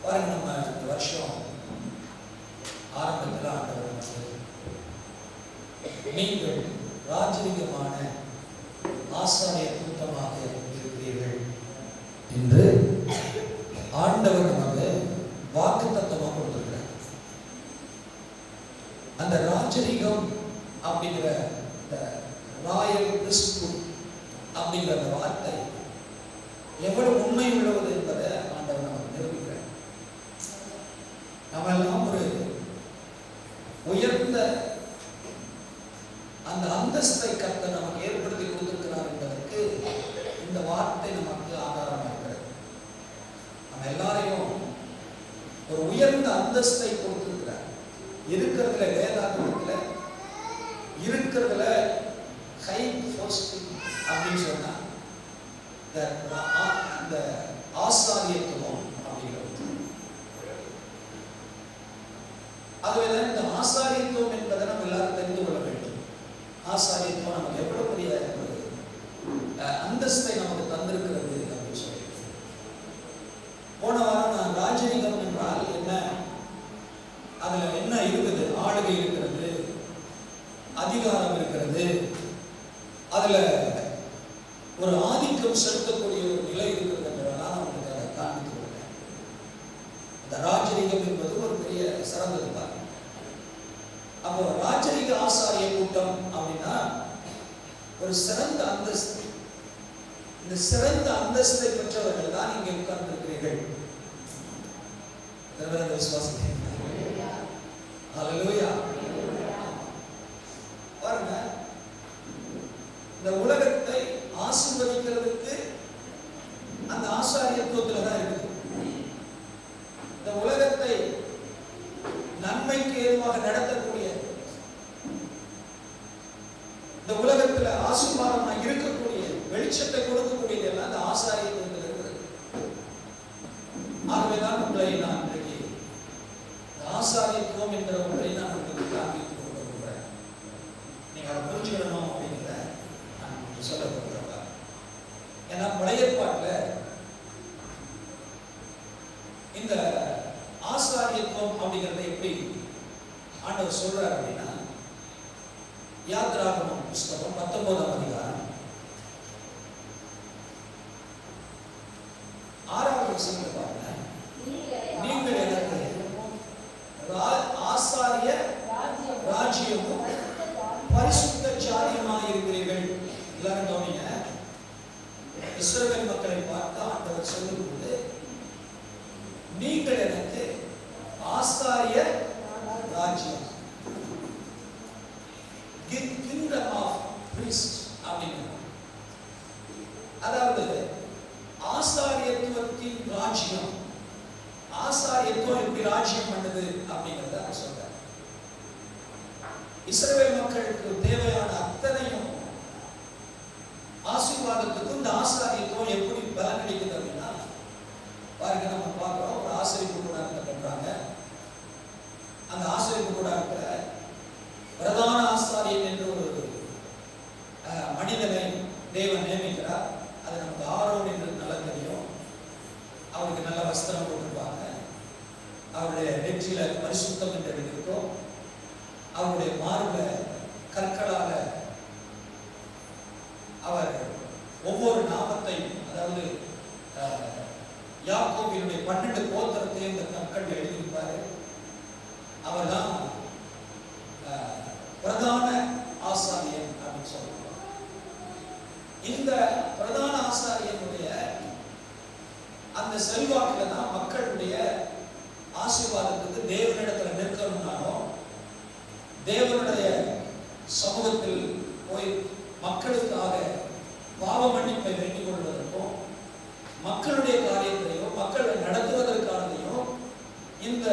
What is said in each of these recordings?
பாருங்க, நம்ம இந்த வருஷம் ஆரம்பத்தில் ஆண்டவர் நீங்கள் ராஜரீகமான ஆசாரிய கூட்டமாக இருக்கிறீர்கள் என்று ஆண்டவர் நமக்கு வாக்குத்தத்தமாக கொடுத்திருக்கிறார். அந்த ராஜரீகம் அப்படிங்கிற ராயல் பிரிஸ்ட்ஹுட் அப்படிங்கிற அந்த வார்த்தை எவ்வளவு உண்மை உள்ளது என்பதை ஆண்டவர் நமக்கு நிரூபிக்கிறார். நம்ம எல்லாம் ஒரு உயர்ந்த அந்த அந்தஸ்தை கர்த்தர் நமக்கு ஏற்படுத்தி கொடுத்திருக்கிறார் என்பதற்கு இந்த வார்த்தை நமக்கு ஆதாரமாக இருக்கிறது. நம்ம எல்லாரையும் ஒரு உயர்ந்த அந்தஸ்தை கொடுத்திருக்கிறார். இருக்கிறதுல வேதாகமத்துல இருக்கிறதுல ஹை போஸ்டிங் அப்படின்னு சொன்னா இந்த ஆசாரியத்துவம் அப்படிங்கிறது. ஆகவேதான் இந்த ஆசாரியத்துவம் என்பதை நம்ம எல்லாரும் தெரிந்து கொள்ள வேண்டும். ஆசாரியத்துவம் நமக்கு எவ்வளவு பெரிய அந்தஸ்தை நமக்கு தந்திருக்கிறது அப்படின்னு சொல்லி. போன வாரம் நான் ராஜரீகம் என்றால் என்ன, அதுல என்ன இருக்குது, ஆளுகை இருக்கிறது, அதிகாரம் இருக்கிறது, அதுல ஒரு ஆதிக்கம் செலுத்தக்கூடிய ஒரு நிலை இருக்கிறது என்றெல்லாம் உங்களுக்கு அதை காண்பித்து கொடுத்தேன். இந்த ராஜரீகம் என்பது ஒரு பெரிய சிறந்தது தான். அப்போ ராஜரீக ஆசாரிய கூட்டம் அப்படின்னா ஒரு சிறந்த அந்தஸ்து. இந்த சிறந்த அந்தஸ்தை பெற்றவர்கள் தான் இங்கே உட்கார்ந்திருக்கிறீர்கள். விசுவாசம் ஹல்லேலூயா. பாருங்க, இந்த உலகத்தை ஆசீர்வதிக்கிறதுக்கு அந்த ஆசாரியத்துவத்துல தான் இருக்குது. இந்த உலகத்தை நன்மைக்கு ஏதுவாக நடத்தக்கூடிய, இந்த உலகத்துல ஆசீர்வாதமாக இருக்கக்கூடிய, வெளிச்சத்தை கொடுக்கக்கூடியது எல்லாம் அந்த ஆசாரியத்துவத்தில் இருக்கிறது. ஆகவேதான் உங்களை நான் இன்றைக்கு ஆசாரியத்துவம் என்கிற ஒன்றை நான் உங்களுக்கு காண்பித்துக் கொண்டு வருகிறேன். நீங்க அதை புரிஞ்சுக்கணும் அப்படிங்கிறத நான் சொல்ல போகிறேன். ஏன்னா பழைய ஏற்பாட்டில் இந்த ஆசாரியத்துவம் அப்படிங்கிறத எப்படி ஆண்டவர் சொல்றார் அப்படின்னா, யாத்ராகமம் புஸ்தகம் 19ஆம் அதிகாரம் 6வது வசனத்தை பாருங்க. நீங்கள் எனக்கு ஆசாரிய ராஜ்யமும் பரிசுத்த ஜாதியுமாக இருக்கிறீர்கள். எல்லாரும் கவனிங்க. இஸ்ரவேல் மக்களை பார்த்து ஆண்டவர் சொல்லும்போது, நீங்கள் எனக்கு ஆசாரிய ராஜ்யம், kingdom of priests அப்படிங்கிறார். அதாவது ஆசாரியத்துவத்தின் ராஜ்யம், ஆசாரியத்துவம் எப்படி ராஜ்யம் பண்ணுது அப்படிங்கிறத அவர் சொல்றார். இஸ்ரவேல் மக்களுக்கு தேவையான அத்தனையும் ஆசீர்வாதத்துக்கு இந்த ஆசாரியத்துவம் எப்படி பலன் கிடைக்குது அப்படின்னா, பாருங்க, நம்ம பார்க்கிறோம், ஒரு ஆசிரியப்பு கூடாரத்தை கட்டுறாங்க. அந்த ஆசிரியப்பு கூடாரத்துல பிரதான ஆசாரியன் என்று ஒரு மனிதனை தேவன் நியமிக்கிறார். அது நமக்கு ஆரோன் என்று நல்லா தெரியும். அவருக்கு நல்ல வஸ்திரம் போட்டிருப்பாங்க. அவருடைய நெற்றியில பரிசுத்தம் என்று இருக்கும். அவருடைய மார்ப கற்களால அவர் ஒவ்வொரு நாமத்தையும், அதாவது யாக்கோபினுடைய 12 கோத்திரத்தையும் இந்த கற்கள் எழுதியிருப்பாரு. அவர் தான் பிரதான ஆசாரியன் அப்படின்னு சொல்லுவாங்க. இந்த பிரதான ஆசாரியனுடைய அந்த செல்வாக்குல தான் மக்களுடைய ஆசீர்வாதத்துக்கு தேவனிடத்துல நிற்கணும்னாலும், தேவனுடைய சமூகத்தில் போய் மக்களுக்காக பாவ மன்னிப்பை வேண்டிக் கொள்வதற்கும், மக்களுடைய காரியத்தையும் மக்களை நடத்துவதற்கானதையும் இந்த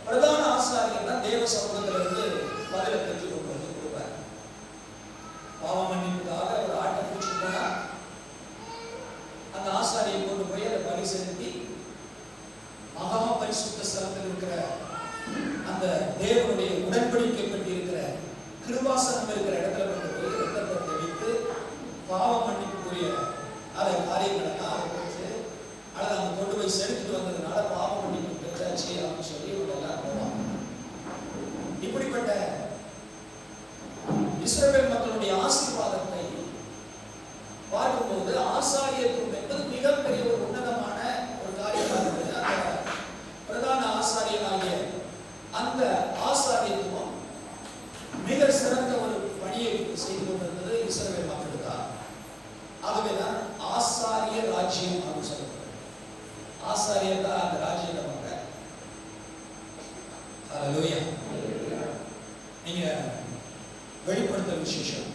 பிரதான ஆசாரியர் தான் தேவ சமூகத்திலிருந்து பதிலை பெற்றுக் கொண்டு வந்து கொடுப்பார். பாவ மன்னிப்புக்காக ஒரு ஆட்டை பூச்சி போனா அந்த ஆசாரியை கொண்டு போய் அதை பலி செலுத்தி மகா பரிசுத்த ஸ்தலத்தில் இருக்கிற அந்த தேவனுடைய உடன்படிக்கை பற்றி இருக்கிற கிருபாசனம் இருக்கிற இடத்துல கொண்டு போய் ரத்தத்தை தெளித்து பாவ மன்னிப்புக்குரிய அதை காரியங்களெல்லாம் அதை பெற்று அதை அங்கே கொண்டு போய் செலுத்திட்டு வந்ததுனால பாவ மன்னிப்பு வந்தாச்சு அப்படின்னு சொல்லி இவங்க எல்லாம் போவாங்க. இப்படிப்பட்ட இஸ்ரவேல் மக்களுடைய ஆசீர்வாதத்தை பார்க்கும்போது ஆசாரியத்துவம் என்பது மிகப்பெரிய ஒரு உன்னதமான ஒரு காரியமாக இருந்தது. அந்த பிரதான ஆசாரியனாகிய அந்த ஆசாரியத்துவம் மிக சிறந்த ஒரு பணியை செய்து கொண்டிருந்தது இஸ்ரவேல் மக்களுக்காக. ஆகவேதான் ஆசாரிய ராஜ்யம் அப்படின்னு சொல்லப்படுது. ஆசாரியர் தான் அந்த ராஜ்யத்தை மகன். ஹல்லேலூயா. நீங்க வெளிப்படுத்தல் விசேஷம்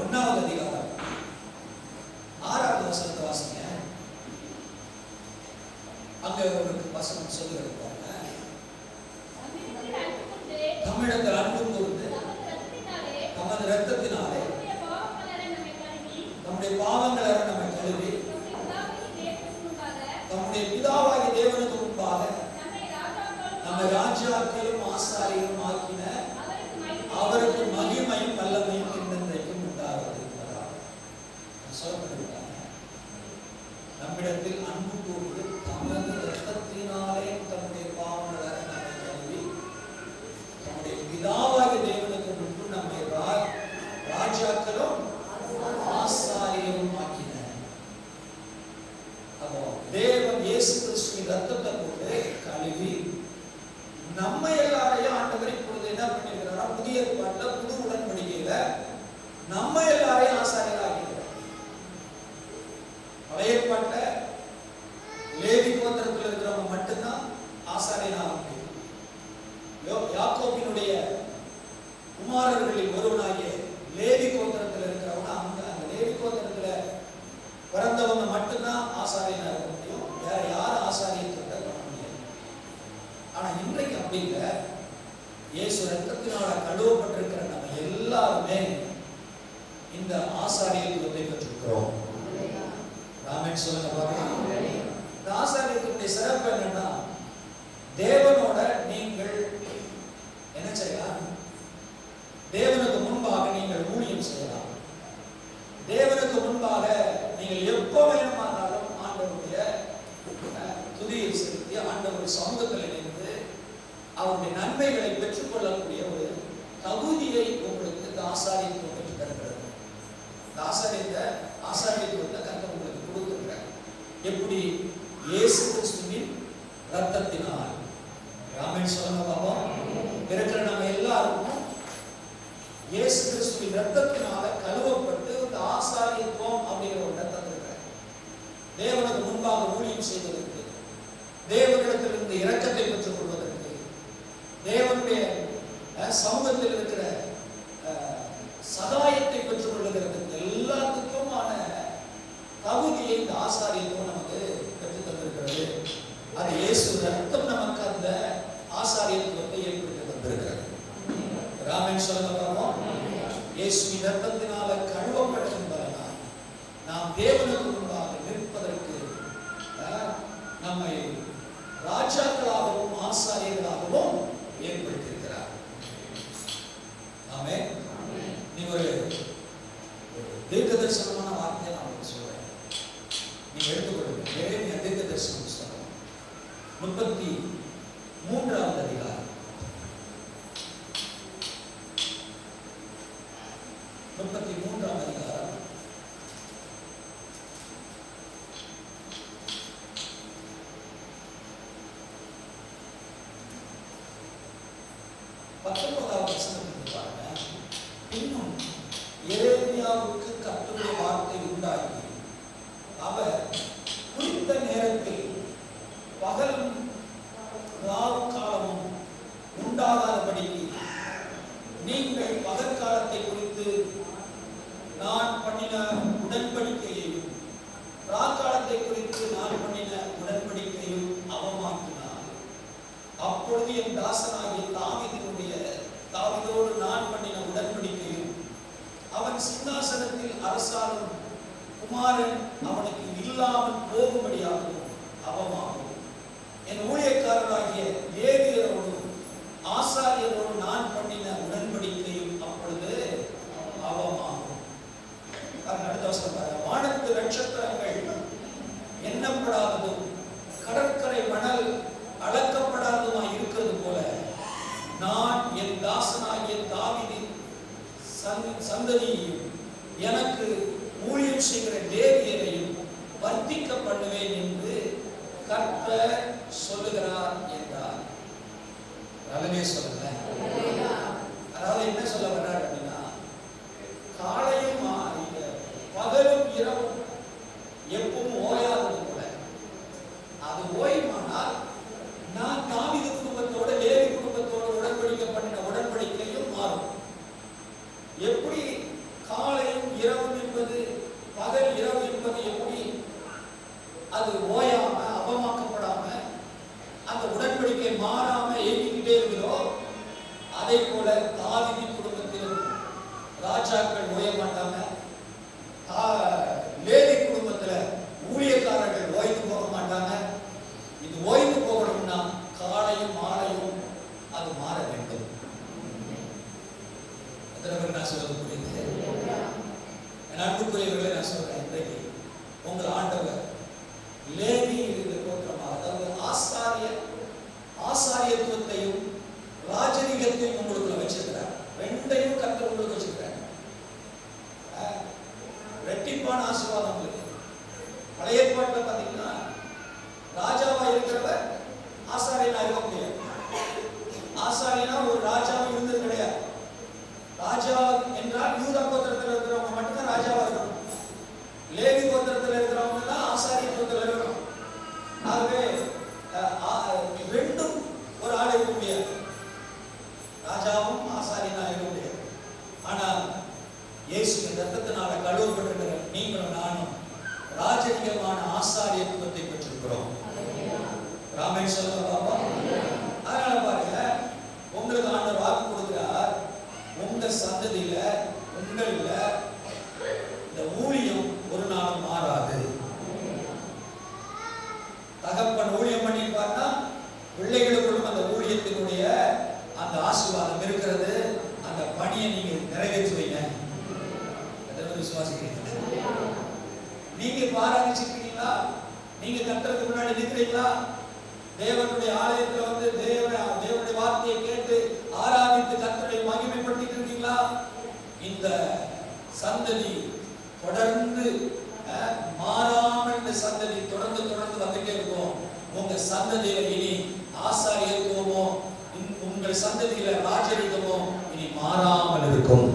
1வது அதிகாரம் 6வது வசனத்தை வாசிங்க. அங்க ஒரு வசனம் சொல்லுகிறது பாருங்க. நம்மிடத்தில் அன்பு கூர்ந்து நமது இரத்தத்தினாலே நம்முடைய பாவங்களை நம்மை கழுவி நம்முடைய பிதாவாகிய தேவனுக்கு முன்பாக நம்மை ராஜாக்களும் ஆசாரியரும் ஆக்கின அவருக்கு மகிமையும் வல்லமையும் என்றென்றைக்கும் உண்டாவது என்பதாக சொல்லப்பட்டிருக்காங்க. நம்மிடத்தில் அன்பு கூர்ந்து தமது இரத்தத்தினாலே தம்முடைய பாவங்களை நம்மை கழுவி நம்முடைய பிதாவாகிய தேவனுக்கு முன்பு நம்மை ராஜாக்களும் ஆசாரியரும் ஆக்கினார். அப்போ தேவன் இயேசு கிறிஸ்துவின் ரத்தத்தை கொண்டு கழுவி நம்ம எல்லாரையும் ஆண்டவர் இப்பொழுது என்ன பண்ணிருக்கிறாரா, புதிய ஏற்பாட்டுல புது உடன்படிக்கையில நம்ம எல்லாரையும் ஆசாரியராக ஆக்கிக்கிறார். பழைய ஏற்பாட்டுல லேவி கோத்திரத்தில் இருக்கிறவங்க மட்டும்தான் ஆசாரியனாக முடியும். யாக்கோபினுடைய குமாரர்களில் ஒருவனாகிய லேவி கோத்திரத்தில் இருக்கிறவங்க அந்த லேவி கோத்திரத்துல பிறந்தவங்க மட்டும்தான் ஆசாரியனா இருக்க முடியும். வேற யாரும் ஆசாரியத்தை பண்ண முடியாது. ஆனா இன்றைக்கு அப்படி இல்லை. இயேசு ரத்தத்தினால கழுவப்பட்டிருக்கிற நம்ம எல்லாருமே இந்த ஆசாரியத்துவத்தை பெற்றிருக்கிறோம். ராமன் சொல்லுங்க பாருங்க. இந்த ஆசாரியத்துவனுடைய சிறப்பு என்னன்னா, தேவனோட நீங்கள் என்ன செய்யலாம்? தேவனுக்கு முன்பாக நீங்கள் ஊழியம் செய்யலாம். தேவனுக்கு முன்பாக நீங்கள் எப்போ வேணுமானாலும் ஆண்டவருடைய துதியை செலுத்தி ஆண்டவர் சமூகத்தில் இணைந்து அவருடைய நன்மைகளை பெற்றுக்கொள்ளக்கூடிய ஒரு தகுதியை உங்களுக்கு இந்த ஆசாரியத்துவம் பெற்று தருகிறது. இந்த ஆசாரியத்துவத்தை கர்த்தர் உங்களுக்கு கொடுத்திருக்கிறார். எப்படி? இயேசு கிறிஸ்துவின் ரத்தத்தினால். ராமன் சொல்லுங்க பாப்போம். இருக்கிற நம்ம எல்லாருக்கும் இயேசு கிறிஸ்துவின் ரத்தத்தினால கழுவப்பட்டு இந்த ஆசாரியத்துவம் அப்படிங்கிற ஒரு ரத்தம் இருக்கிறார். தேவனுக்கு முன்பாக ஊழியம் செய்வதற்கு, தேவனிடத்திலிருந்து இரக்கத்தை பெற்றுக் கொள்வதற்கு, தேவனுடைய சமூகத்தில் இருக்கிற சகாயத்தை பெற்றுக் கொள்ளுகிறதுக்கு எல்லாத்துக்குமான தகுதியை இந்த ஆசாரியத்துவம் நமக்கு பெற்றுத் தந்திருக்கிறது. அது இயேசு ரத்தம் நமக்கு அந்த ஆசாரியத்துவத்தை ஏற்படுத்தி தந்திருக்கிறது. ராமன் சொல்லலாம். இயேசுவின் ரத்தத்தினால கழுவப்பட்டிருந்தால் நாம் தேவனுக்கு முன்பாக நிற்பதற்கு நம்மை ராஜாக்களாகவும் ஆசாரியர்களாகவும் ஏற்படுத்தியிருக்கிறார். ஆமென். நீ ஒரு தீர்க்க தரிசனமான வார்த்தையை நான் உங்களுக்கு சொல்றேன். நீங்க எடுத்துக்கொள்ளுங்க. எரேமியா தீர்க்க தரிசன புத்தகம் 33வது அதிகாரம் 33ஆம் அதிகாரம் 19வது வசனத்தை பாருங்க. இன்னும் எரேமியாவுக்கு கர்த்தருடைய வார்த்தை உண்டாகி அவர் குறித்த நேரத்தில் பகலும் ராவு காலமும் உண்டாகாதபடிக்கு நீங்கள் பகற்காலத்தை குறித்து நான் பண்ணின உடன்படிக்கையையும் ராக்காலத்தை குறித்து நான் பண்ணின உடன்படிக்கையும் அவமாக்கினார். அப்பொழுது என் தாசனாகிய தாவீதோடு நான் பண்ணின உடன்படிக்கையும் அவன் சிங்காசனத்தில் அரசாளும் குமாரன் அவனுக்கு இல்லாமல் போகும்படியாகவும் அவமாகும். என் ஊழியக்காரராகிய லேவியரோடும் ஆசாரியரோடு நான் பண்ணின உடன்படிக்கையும் அப்பொழுது அவமாகும். அடுத்த வசனம், வானத்து நட்சத்திரங்கள் எண்ணப்படாததும் கடற்கரை மணல் அளக்கப்படாததுமாய் இருக்கிறது போல நான் என் தாசனாகிய தாவீதின் சந்ததியையும் எனக்கு ஊழியம் செய்கிற லேவியரையும் வர்த்திக்க பண்ணுவேன் என்று கர்த்தர் சொல்லுகிறார் என்றார். அல்லேலூயா சொல்லுங்க. அதாவது என்ன சொல்ல வர்றார் அப்படின்னா, காலையும் பகலும் இரவும் எப்பவும் ஓயாதது போல அது ஓய்வானால் நான் தாவீது குடும்பத்தோட லேவி குடும்பத்தோட உடன்படிக்கை பண்ணின உடன்படிக்கையும் மாறும். எப்படி காலையும் இரவும் என்பது பகல் இரவு என்பது எப்படி அது ஓயாம அவமாக்கப்படாம அந்த உடன்படிக்கை மாறாம இயங்கிக்கிட்டே இருக்கிறோ, அதே போல தாவீது குடும்பத்திலும் ராஜாக்கள் ஓய மாட்டாங்க, லேவி குடும்பத்துல ஊழியக்காரர்கள் ஓய்ந்து போக மாட்டாங்க. இது ஓய்ந்து போகணும்னா காலையும் மாலையும் அது மாற வேண்டும். நான் சொல்றது புரியுது? அன்புக்குரியவர்களை நான் சொல்றேன், இன்றைக்கு உங்கள் ஆண்டவர் லேவி கோத்திரமாக, அதாவது ஆசாரியத்துவத்தையும் ராஜரீகத்தையும் உங்களுக்கு வச்சிருக்கிறார். ரெண்டையும் கர்த்தர் உங்களுக்கு வச்சிருக்கிறார். ரெட்டிப்பான ஆசீர்வாதம் உங்களுக்கு. பழைய ஏற்பாட்டில் பார்த்தீங்கன்னா ராஜாவா இருக்கிறவர் ஆசாரியனா இருக்க முடியாது. ஆசாரியனா ஒரு ராஜாவும் இருந்தது கிடையாது. ராஜா என்றால் யூதா கோத்திரத்தில் இருக்கிறவங்க மட்டும்தான் ராஜாவா இருக்கணும். லேவி கோத்திரத்தில் இருக்கிறவங்க தான் ஆசாரியத்துவத்தில் இருக்கணும். ஆகவே ரெண்டும் ஒரு ஆள் இருக்க முடியாது. ராஜாவும் ஆசாரியனா இருக்க முடியாது. ஆனால் இயேசுவின் ரத்தத்தினால கழுவப்பட்டிருக்கிற நீங்களும் நானும் ராஜரீகமான ஆசாரியத்துவத்தை பெற்றிருக்கிறோம். ராமன் சொல்லுங்க பாப்பா. அதனால பாருங்க, உங்களுக்கு ஆண்டவர் வாக்கு கொடுக்கிறார், உங்க சந்ததியில உங்கள இந்த ஊழியம் ஒரு நாள் மாறாது. தகப்பன் ஊழியம் பண்ணிருப்பார்னா பிள்ளைகளுக்குள்ளும் அந்த ஊழியத்தினுடைய அந்த ஆசீர்வாதம் இருக்கிறது. அந்த பணியை நீங்க நிறைவேற்றுவீங்க. விசுவாசிக்கிறீங்க? நீங்க ஆராதிச்சிருக்கீங்களா? நீங்க கர்த்தருக்கு முன்னாடி நிற்கிறீங்களா? தேவனுடைய ஆலயத்துல வந்து தேவனுடைய வார்த்தையை கேட்டு ஆராதித்து கர்த்தரை மகிமைப்படுத்திட்டு இருக்கீங்களா? இந்த சந்ததி தொடர்ந்து மாறாமல் இந்த சந்ததி தொடர்ந்து வந்துட்டே இருக்கும். உங்க சந்ததியில இனி ஆசாரியத்துவமோ உங்கள் சந்ததியில ராஜரீகமோ இனி மாறாமல் இருக்கும்.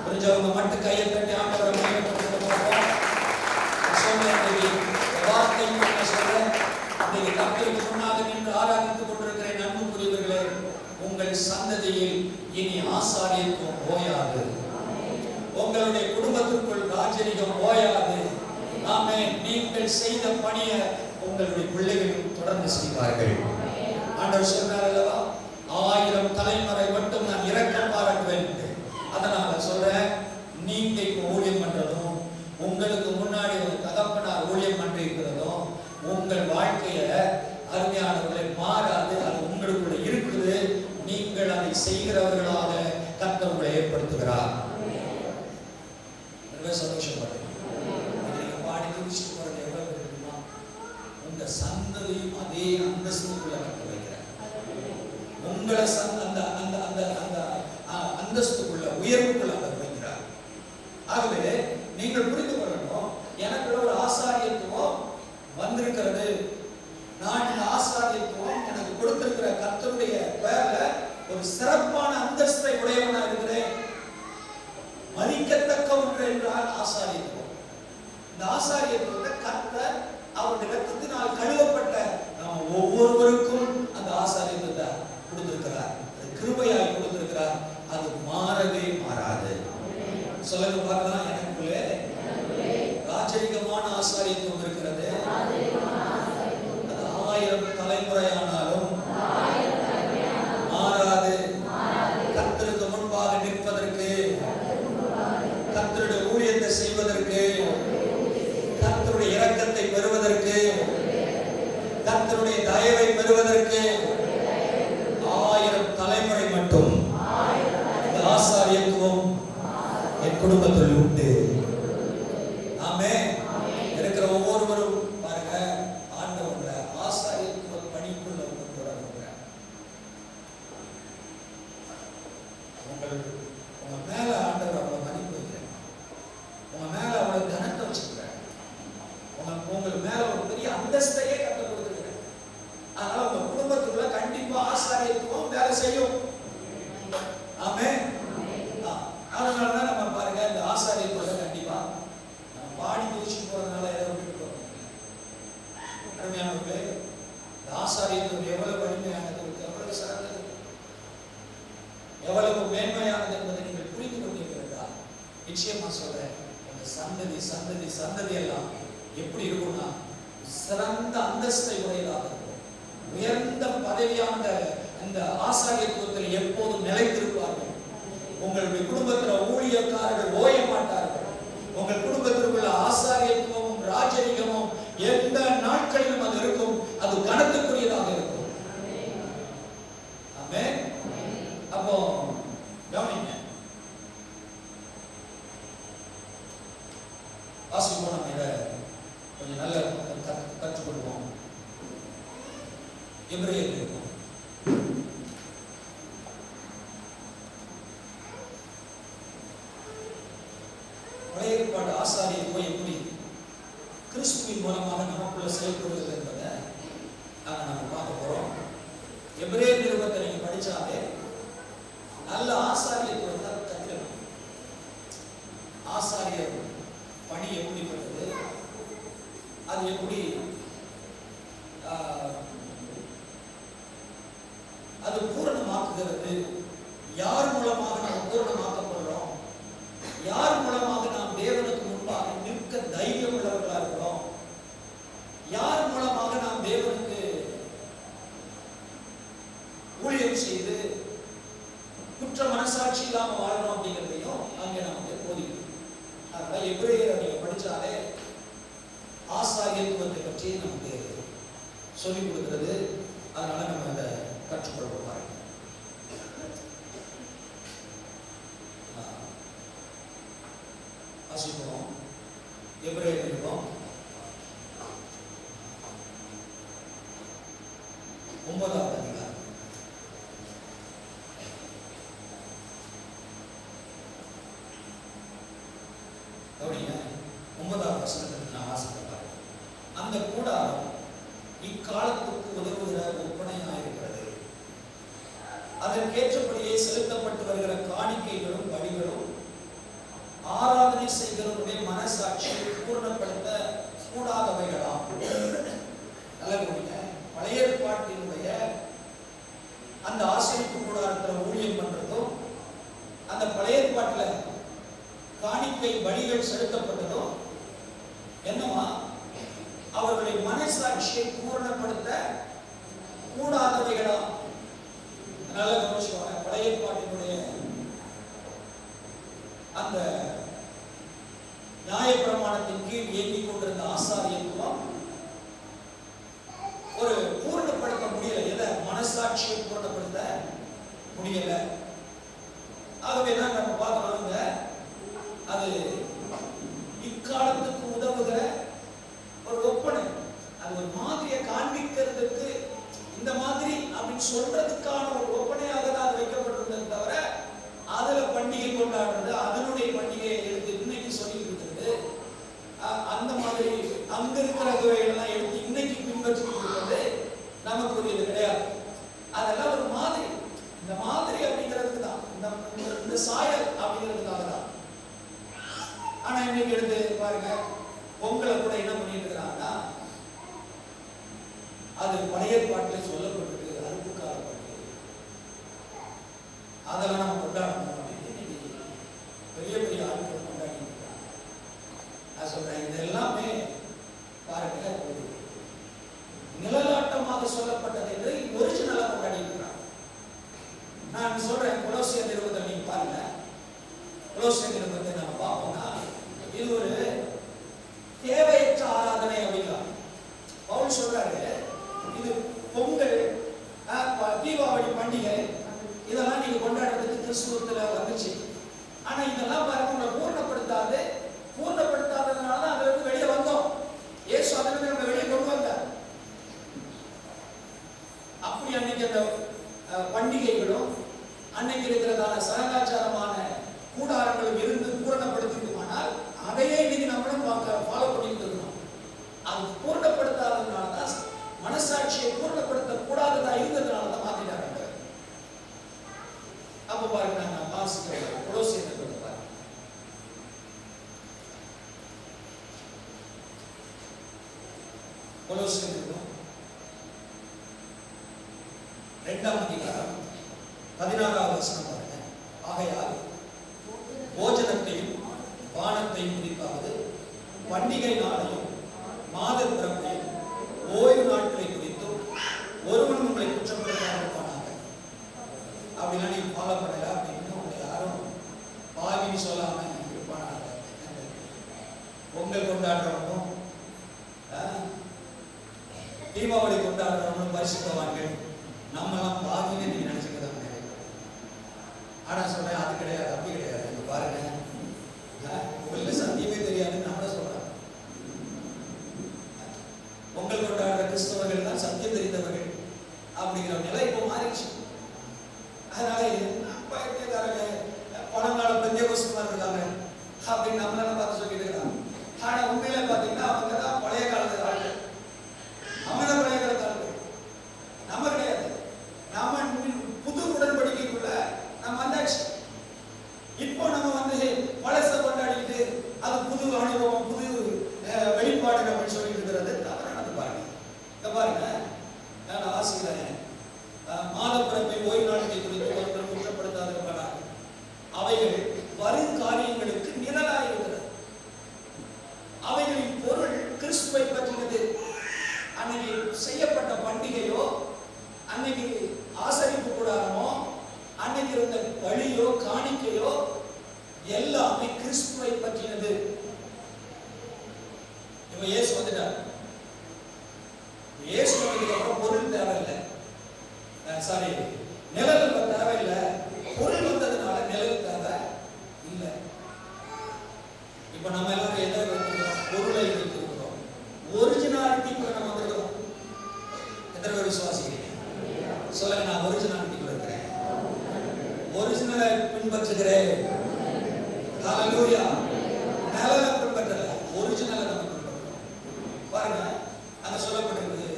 புரிஞ்சவங்க மட்டும் கையை தட்டி ஆண்டவரை மகிமைப்படுத்துங்க. வார்த்தை சொல்றேன், இன்னைக்கு கர்த்தருக்கு முன்னாக நின்று ஆராதித்துக் கொண்டிருக்கிற அன்புக்குரியவர்களே, உங்கள் சந்ததியில் இனி ஆசாரியத்துவம் ஓயாது. உங்களுடைய குடும்பத்திற்குள் ராஜரீகம் ஓயாது. ஆமென். நீங்கள் செய்த பணியை உங்களுடைய பிள்ளைகளும் தொடர்ந்து செய்வார்கள். ஆண்டவர் சொன்னார் அல்லவா, 1000 தலைமுறை மட்டும் நான் இரக்கம் பாராட்டுவேன். அதனால சொல்றேன், நீங்க இப்ப ஊழியம் பண்றதும் உங்களுக்கு முன்னாடி ஒரு தகப்பனார் ஊழியம் பண்ணிருக்கிறதும் உங்கள் வாழ்க்கைய அருமையானவர்களை மாறாது. அது உங்களுக்குள்ள இருக்குது. நீங்கள் அதை செய்கிறவர்களாக கர்த்தர் உங்களை ஏற்படுத்துகிறார். சந்தோஷப்படுங்க. பாடி முடிச்சுட்டு போறது எவ்வளவு இருக்குமா? உங்க சந்ததியும் அதே அந்தஸ்துக்குள்ள கட்ட வைக்கிறார். உங்களை அந்தஸ்துக்குள்ள உயர்வுக்குள்ள வைக்கிறார். ஆகவே நீங்கள் புரிந்து கொள்ளணும், எனக்குள்ள ஒரு ஆசாரியத்துவம் வந்திருக்கிறது. நான் இந்த ஆசாரியத்துவம் எனக்கு கொடுத்திருக்கிற கர்த்தருடைய பெயர்ல ஒரு சிறப்பான அந்தஸ்தை உடையவனா இருக்கிறேன். மதிக்கத்தக்க ஒன்று என்றால் ஆசாரியத்துவம். இந்த ஆசாரியத்துவத்தை கர்த்தர் அவருடைய ரத்தத்தினால் கழுவப்பட்ட நாம் ஒவ்வொருவருக்கும் அந்த ஆசாரியத்துவத்தை கொடுத்திருக்கிறார். கிருபையாய் கொடுத்திருக்கிறார். அது மாறவே மாறாது. சொல்லுங்க பார்க்கலாம். எனக்குள்ளே ராஜரீகமான ஆசாரியத்துவம் இருக்கிறது. அது 1000 தலைமுறையானாலும் மாறாது. கர்த்தருக்கு முன்பாக நிற்பதற்கு, கர்த்தருடைய ஊழியத்தை செய்வதற்கு, கர்த்தருடைய இரக்கத்தை பெறுவதற்கு, கர்த்தருடைய தயவை பெறுவதற்கு 1000 தலைமுறை மட்டும் ஆசாரியத்துவம் என் குடும்பத்தில் உண்டு. ஆமென். இருக்கிற ஒவ்வொருவரும் பாருங்க, ஆண்டவருடைய ஆசாரியத்துவ பணிக்குள்ள நிச்சயமா சொல்றேன், இந்த சந்ததி சந்ததி சந்ததி எல்லாம் எப்படி இருக்கும்னா சிறந்த அந்தஸ்தை உடையதாக இருக்கும். உயர்ந்த பதவியான இந்த ஆசாரியத்துவத்தில் எப்போதும் நிலைத்திருப்பார்கள். உங்களுடைய குடும்பத்தில் ஊழியக்காரர்கள் ஓய மாட்டார்கள். உங்கள் குடும்பத்திற்குள்ள ஆசாரியத்துவமும் ராஜரிகமும் எந்த நாட்களிலும் அது இருக்கும். அது கனத்துக்குரியதாக இருக்கும். ஆமென். அப்போ கவனிங்க, வாசிப்போம். நம்ம இதை கொஞ்சம் நல்ல கற்றுக்கொள்வோம். எபிரேயர் இருக்கும் பழைய ஏற்பாடு ஆசாரியத்துவம் எப்படி கிறிஸ்துவின் மூலமாக நமக்குள்ள செயல்படுகிறது என்பதை நம்ம பார்க்க போறோம். எபிரேயர் நிருபத்தை நீங்க படிச்சாலே நல்ல ஆசாரியத்துவத்தை கற்றுக்கணும். ஆசாரியர் பணி எப்படிப்பட்டது, அது எப்படி அது பூரணமாக்குகிறது, யார் மூலமாக நாம் பூரணமாக்கப்படுறோம், யார் மூலமாக நாம் தேவனுக்கு முன்பாக நிற்க தைரியம் உள்ளவர்களா இருக்கிறோம், யார் மூலமாக நாம் தேவனுக்கு ஊழியம் செய்து குற்ற மனசாட்சி இல்லாம வாழ்றோம் அப்படிங்கிறதையும் அங்கே நமக்கு போதிக்கும். அதனால எபிரேயரை நீங்க படிச்சாலே ஆசாரியத்துவத்தை பற்றி நமக்கு சொல்லிக் கொடுக்கிறது. அதனால நம்ம அதை கற்றுக்கொள்வோம். வாசிப்போம். எபிரேயர் நிருபம் 9வது அதிகாரம். கவனிங்க, 9வது வசனத்துக்கு நான் வாசிக்கிறேன். அந்த கூடாரம் இக்காலத்துக்கு உதவுகிற ஒப்பனையாயிருக்கிறது. அதற்கேற்றபடியே செலுத்தப்பட்டு வருகிற காணிக்கைகளும் பலிகளும் ஆராதனை செய்கிறவருடைய மனசாட்சியை பூர்ணப்படுத்த கூடாதவைகளாம். நல்ல கவனிங்க, பழைய ஏற்பாட்டினுடைய அந்த ஆசரிப்பு கூடாரத்தில் ஊழியம் பண்றதும், அந்த பழைய ஏற்பாட்டில் காணிக்கை பலிகள் செலுத்தப்பட்டதும் என்னவா, அவர்களுடைய மனசாட்சியை பூரணப்படுத்த கூடாதவைகளா. நல்ல கவனிச்சுவாங்க, பழைய ஏற்பாட்டினுடைய அந்த நியாயப்பிரமாணத்தின் கீழ் இயங்கிக் கொண்டிருந்த ஆசாரியத்துவம் ஒரு பூரணப்படுத்த முடியல. எதை? மனசாட்சியை பூரணப்படுத்த முடியல. ஆகவே தான் நம்ம பார்க்கணுங்க, அது இக்காலத்துக்கு உதவுகிற ஒரு ஒப்பனை. அது ஒரு மாதிரியை காண்பிக்கிறதுக்கு, இந்த மாதிரி அப்படின்னு சொல்றதுக்கான ஒரு ஒப்பனையாக தான் அது வைக்கப்பட்டிருந்தது தவிர, அதுல பண்டிகை கொண்டாடுறது, அதனுடைய பண்டிகையை எடுத்து இன்னைக்கு சொல்லி கொடுக்கிறது, அந்த மாதிரி அங்க இருக்கிற எடுத்து இன்னைக்கு பின்பற்றி கொடுக்கிறது நமக்கு ஒரு இது கிடையாது. அதெல்லாம் ஒரு மாதிரி, இந்த மாதிரி அப்படிங்கிறதுக்கு தான், இந்த சாயல் அப்படிங்கிறதுக்காக தான். ஆனா இன்னைக்கு எடுத்து பாருங்க, பொங்கலை கூட என்ன பண்ணிட்டு இருக்கிறாங்கன்னா, அது பழைய பாட்டில் சொல்லப்பட்டிருக்கு, அறுப்புக்கார பண்டிகை, அதெல்லாம் நம்ம கொண்டாடணும் அப்படின்னு இன்னைக்கு பெரிய பெரிய ஆட்கள் கொண்டாடி இருக்காங்க. நான் சொல்றேன், இது எல்லாமே பாருங்க ஒரு நிழலாட்டமாக சொல்லப்பட்டது, ஒரிஜினலா கொண்டாடி இருக்கிறாங்க. நான் சொல்றேன், கொலோசியர் நிருபத்தை நீங்க பாருங்க. கொலோசியர் நிருபத்தை நம்ம பார்ப்போம்னா, இது ஒரு தேவையற்ற ஆராதனை அப்படிங்கிறாங்க. பவுல் சொல்றாரு, இது பொங்கல், தீபாவளி பண்டிகை, இதெல்லாம் நீங்க கொண்டாடுறதுக்கு கிறிஸ்துவத்துல வந்துச்சு. ஆனா இதெல்லாம் பாருங்க, உங்களை பூர்ணப்படுத்தாததுனால தான் அதுல இருந்து வெளியே வந்தோம். இயேசு அதுல இருந்து நம்ம வெளியே கொண்டு வந்தார். அப்படி அன்னைக்கு அந்த பண்டிகைகளும் அன்னைக்கு இருக்கிறதான சடங்காச்சாரமான கூடாரங்களும் இருந்து பூரணப்படுத்திருக்குமானால், அதையே இன்னைக்கு நம்மளும் ஃபாலோ பண்ணிட்டு இருக்கணும். அது பூர்ணப்படுத்தாததுனால தான், மனசாட்சியை பூர்ணப்படுத்த கூடாததா இருந்ததுனால தான் மாத்திட்டாங்க. அப்ப பாருங்க, நான் வாசிக்கிறேன் கொலோசியர் நிருபத்தை பாருங்க. கொலோசியர் நிருபம் 2ஆம் அதிகாரம் 16வது வசனம் பாருங்க. ஆகையால் போஜனத்தையும் பண்டிகை நாளையும் மாத பிறப்பையும் ஓய்வு நாட்களை குறித்தும் ஒருவனும் உங்களை குற்றப்படுத்தாமல் இருப்பானாங்க. அப்படின்னா நீங்க ஃபாலோ பண்ணல அப்படின்னு உங்களை யாரும் பாவின்னு சொல்லாம இருப்பானாங்க. பொங்கல் கொண்டாடுறவனும் தீபாவளி கொண்டாடுறவனும் பரிசுத்தவான்கள், நம்மெல்லாம் பாவின்னு நீங்க நினைச்சுக்கதான். ஆனா சொல்றேன் அது கிடையாது, அப்படி கிடையாது. இங்க பாருங்க, உங்களுக்கு சத்தியமே தெரியாதுன்னு நம்மள சொல்றாங்க. பொங்கல் கொண்டாடுற கிறிஸ்தவர்கள் தான் சத்தியம் தெரிந்தவர்கள் அப்படிங்கிற நிலை இப்போ மாறிடுச்சு. அதனால பயத்தியக்காரங்க பழங்கால பெந்தேகோஸ்தலர் இருக்காங்க அப்படின்னு நம்மளால பார்த்து சொல்லிட்டு இருக்காங்க. ஆனா உண்மையில பாத்தீங்கன்னா அவங்க தான் பழைய காலத்து ஆட்கள். அவங்க தான் பழைய காலத்து ஆட்கள், நம்ம கிடையாது. நாம புது உடன்படிக்கைக்குள்ள நம்ம வந்தாச்சு. இப்போ நம்ம வந்து பழச கொண்டாடிட்டு அது புது அனுபவம், புது வெளிப்பாடு அப்படின்னு சொல்லிட்டு இருக்கிறது தவறானது. பாருங்க, இங்க பாருங்க, நான் ஆசிக்கிறேன். மாதப்பிறப்பை ஓய்வு நாட்களை குறித்து ஒருத்தர் குற்றப்படுத்தாதிருப்பார். அவைகள் வரும் காரியங்களுக்கு நிழலாயிருக்கிறது. அவைகளின் பொருள் கிறிஸ்துவை பற்றினது. அன்னைக்கு செய்யப்பட்ட பண்டிகையோ, அன்னைக்கு ஆசரிப்பு கூடாரமோ, அன்னைக்கு இருந்த பலியோ காணிக்கையோ எல்லாமே கிறிஸ்துவை பற்றினது. இப்ப இயேசு வந்துட்டார். இயேசு வந்ததுக்கு அப்புறம் பொருள் தேவையில்லை, சாரி நிழல் தேவையில்லை. பொருள் வந்ததுனால நிழல் தேவை இல்லை. இப்ப நம்ம எல்லாரும் எதை வைக்கிறோம்? பொருளை வைத்திருக்கிறோம். ஒரிஜினாலிட்டிக்குள்ள நம்ம வந்துருக்கிறோம். எத்தனை பேர் விசுவாசிக்கிறீங்க? சொல்லுங்க, நான் ஒரிஜினாலிட்டிக்குள்ள இருக்கிறேன், ஒரிஜினலை பின்பற்றுகிறேன். ஹல்லேலூயா. நிழலை பின்பற்றல, ஒரிஜினலை நம்ம பின்பற்றுறோம். பாருங்க, அங்க சொல்லப்பட்டிருக்கு,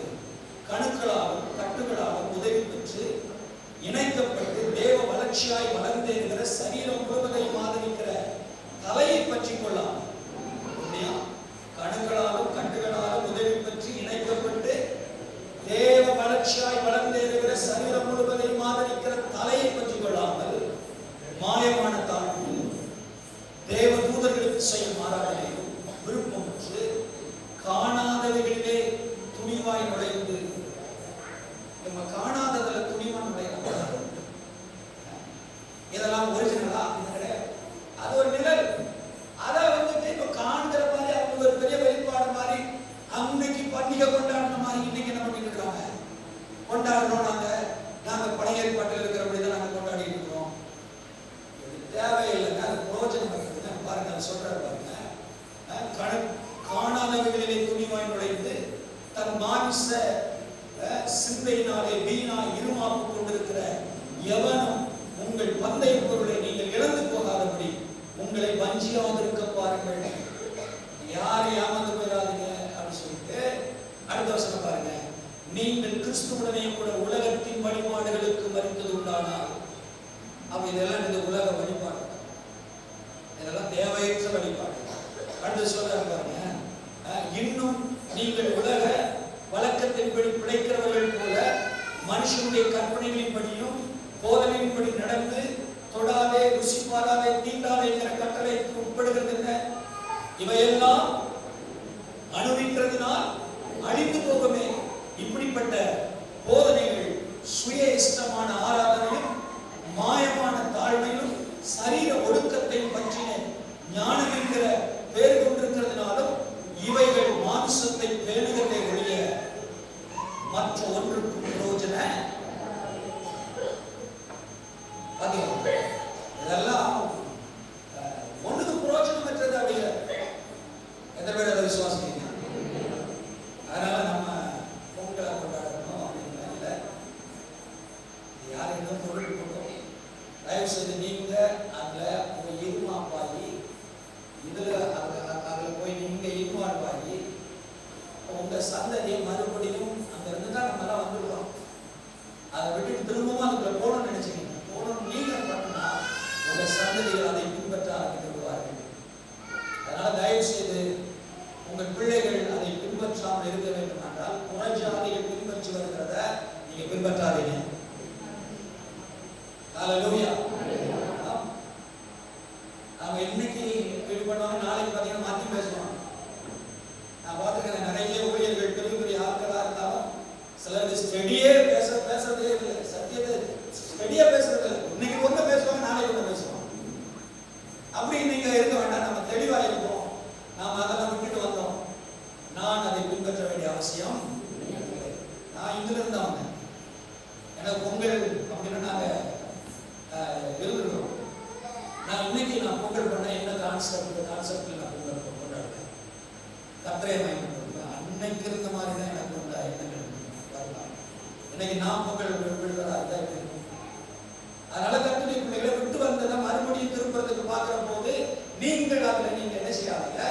கணுக்களாலும் கட்டுகளாலும் உதவி பெற்று இணைக்கப்பட்டு தேவ வளர்ச்சியாய் வளர்ந்து இருக்கிற சரீரம் முழுவதையும் ஆதரிக்கிற தலையை பற்றி கொள்ளாமல், கணுக்களாலும் கட்டுகளாலும் உதவி பெற்று இணைக்கப்பட்டு தேவ வளர்ச்சியாய் வளர்ந்து இருக்கிற சரீரம் முழுவதையும் ஆதரிக்கிற தலையை பற்றி கொள்ளாமல் மாயமான தாழ்மையும் தேவ தூதர்களுக்கு செய்யும் ஆராதனையும் விருப்பமற்று காணாதவைகளிலே துணிவாய் நுழைந்து, நம்ம காணாததுல துணிவா நுழையலாம். இதெல்லாம் ஒரிஜினலா? கிடையாது, அது ஒரு நிழல். அதை வந்துட்டு இப்ப காண்கிற மாதிரி அவங்க ஒரு பெரிய வெளிப்பாடு மாதிரி அன்னைக்கு பண்டிகை கொண்டாடின மாதிரி இன்னைக்கு என்ன பண்ணிட்டு இருக்காங்க? கொண்டாடுறோம். நாங்க பழைய ஏற்பாட்டில் இருக்கிறபடிதான் நாங்க கொண்டாடி இருக்கிறோம். இது தேவையில்லைங்க, அது பிரயோஜனம் இருக்குது. பாருங்க, அது சொல்றாரு பாருங்க, காணாதவைகளிலே துணிவாய் நுழைந்து தன் மாமிச சிந்தையினாலே வீணாய் இருமாப்பு கொண்டிருக்கிற எவனும் உங்கள் பந்தய பொருளை நீங்கள் இழந்து போகாதபடி உங்களை வஞ்சியாதிருக்க பாருங்கள். யாரை ஏமாந்து போயிடாதீங்க அப்படின்னு சொல்லிட்டு அடுத்த வசனம் பாருங்க, நீங்கள் கிறிஸ்துவுடனே கூட உலகத்தின் வழிபாடுகளுக்கு மறித்தது உண்டானால். அப்ப இதெல்லாம் இந்த உலக வழிபாடு, இதெல்லாம் தேவையற்ற வழிபாடு. அடுத்து சொல்றாரு பாருங்க, இன்னும் நீங்கள் உலக வழக்கத்தின்படி பிழைக்கிறவர்கள் போல மனுஷனுடைய கற்பனைகளின்படியும் போதனையின்படி நடந்து தொடாதே, ருசி பாராதே, தீண்டாதே என்கிற கட்டளைக்கு உட்படுகிறது. என்ன இவையெல்லாம் அனுபவிக்கிறதுனால் அழிந்து போகுமே. இப்படிப்பட்ட போதனைகள் சுய இஷ்டமான ஆராதனையும் மாயமான தாழ்மையும் சரீர ஒடுக்கத்தை பற்றின ஞானம் என்கிற பேர் கொண்டிருக்கிறதுனாலும் இவைகள் மாம்சத்தை பேணுகிறதை ஒழிய மற்ற ஒன்றுக்கும் பிரயோஜன. இதெல்லாம் ஒன்றுக்கு பிரயோஜனம் பெற்றது அப்படிங்கிற எந்த பேர் அதை விசுவாசிக்கிறீங்க? அதனால நம்ம பொங்கலை கொண்டாடணும் அப்படிங்கிற யார் என்ன பொருள் கொண்டோம். தயவு செய்து நீங்க அதுல உங்க இருமாப்பாகி இதுல அதுல போய் நீங்க இருமாப்பாகி உங்க சந்ததியை மறுபடியும் அங்க இருந்துதான் நம்ம எல்லாம் வந்துடுறோம். அதை விட்டு திரும்பவும் அதுக்குள்ள போகணும்னு நினைச்சீங்க, போகணும் நீங்க பண்ணா உங்க சந்ததிகள் அதை பின்பற்ற ஆரம்பித்துவார்கள். அதனால தயவு செய்து உங்கள் பிள்ளைகள் அதை பின்பற்றாமல் இருக்க வேண்டும் என்றால் புறஜாதிகள் பின்பற்றி வருகிறத நீங்க பின்பற்றாதீங்க. ஹல்லேலூயா. நாம இன்னைக்கு இது பண்ணுவாங்க, நாளைக்கு பார்த்தீங்கன்னா மாற்றி பேசுவோம். கர்த்தரை மகிமைப்படுத்துவேன். அன்னைக்கு இருந்த மாதிரி தான் எனக்கு உண்டா எண்ணங்கள் வரலாம். இன்னைக்கு நான் புகழ் விடுவதா இருந்தா அதனால கர்த்தருடைய பிள்ளைகளை விட்டு வந்ததை மறுபடியும் திருப்பறதுக்கு பார்க்கிற போது நீங்கள் அதுல நீங்க என்ன செய்யாதீங்க,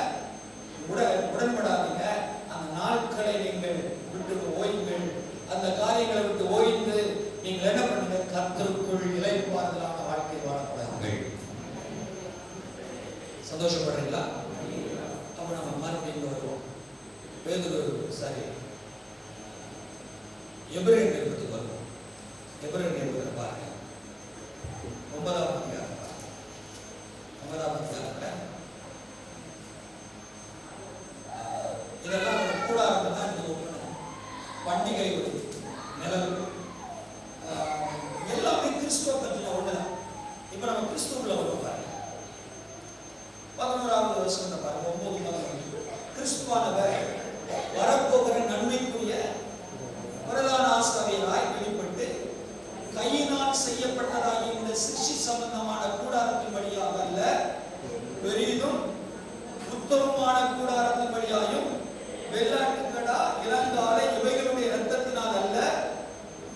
உடன்படாதீங்க. அந்த நாட்களை நீங்கள் விட்டு ஓய்வுகள், அந்த காரியங்களை விட்டு ஓய்ந்து நீங்கள் என்ன பண்ணுங்க, கர்த்தருக்குள் இளைப்பாறுதலான வாழ்க்கை வாழக்கூடாது. சந்தோஷப்படுறீங்களா? அப்ப நம்ம மறுபடியும் வருவோம். பேதுரு சரி எபிரேயர் நிருபத்துக்கு வருவோம். எபிரேயர் நிருபத்தை பாருங்க, 9ஆம் அதிகாரம். 9ஆம் அதிகாரத்துல இதெல்லாம் ஒரு கூடாரத்தை தான் இது ஒப்பணும். பண்டிகை நிலவு எல்லாமே கிறிஸ்துவ பற்றின ஒண்ணுதான். இப்ப நம்ம கிறிஸ்துவுக்குள்ள வருவோம் பாருங்க. 11வது வசனத்தை பாருங்க, 9-11. கிறிஸ்துவானவர் வரப்போகிற நன்மைக்குரிய பிரதான ஆசாரியராய் வெளிப்பட்டு கையினால் செய்யப்பட்டதாகி இந்த சிருஷ்டி சம்பந்தமான கூடாரத்தின் வழியாக அல்ல, பெரிதும் உத்தமமான கூடாரத்தின் வழியாயும் வெள்ளாட்டுக்கடா இளங்காலை இவைகளுடைய இரத்தத்தினால் அல்ல,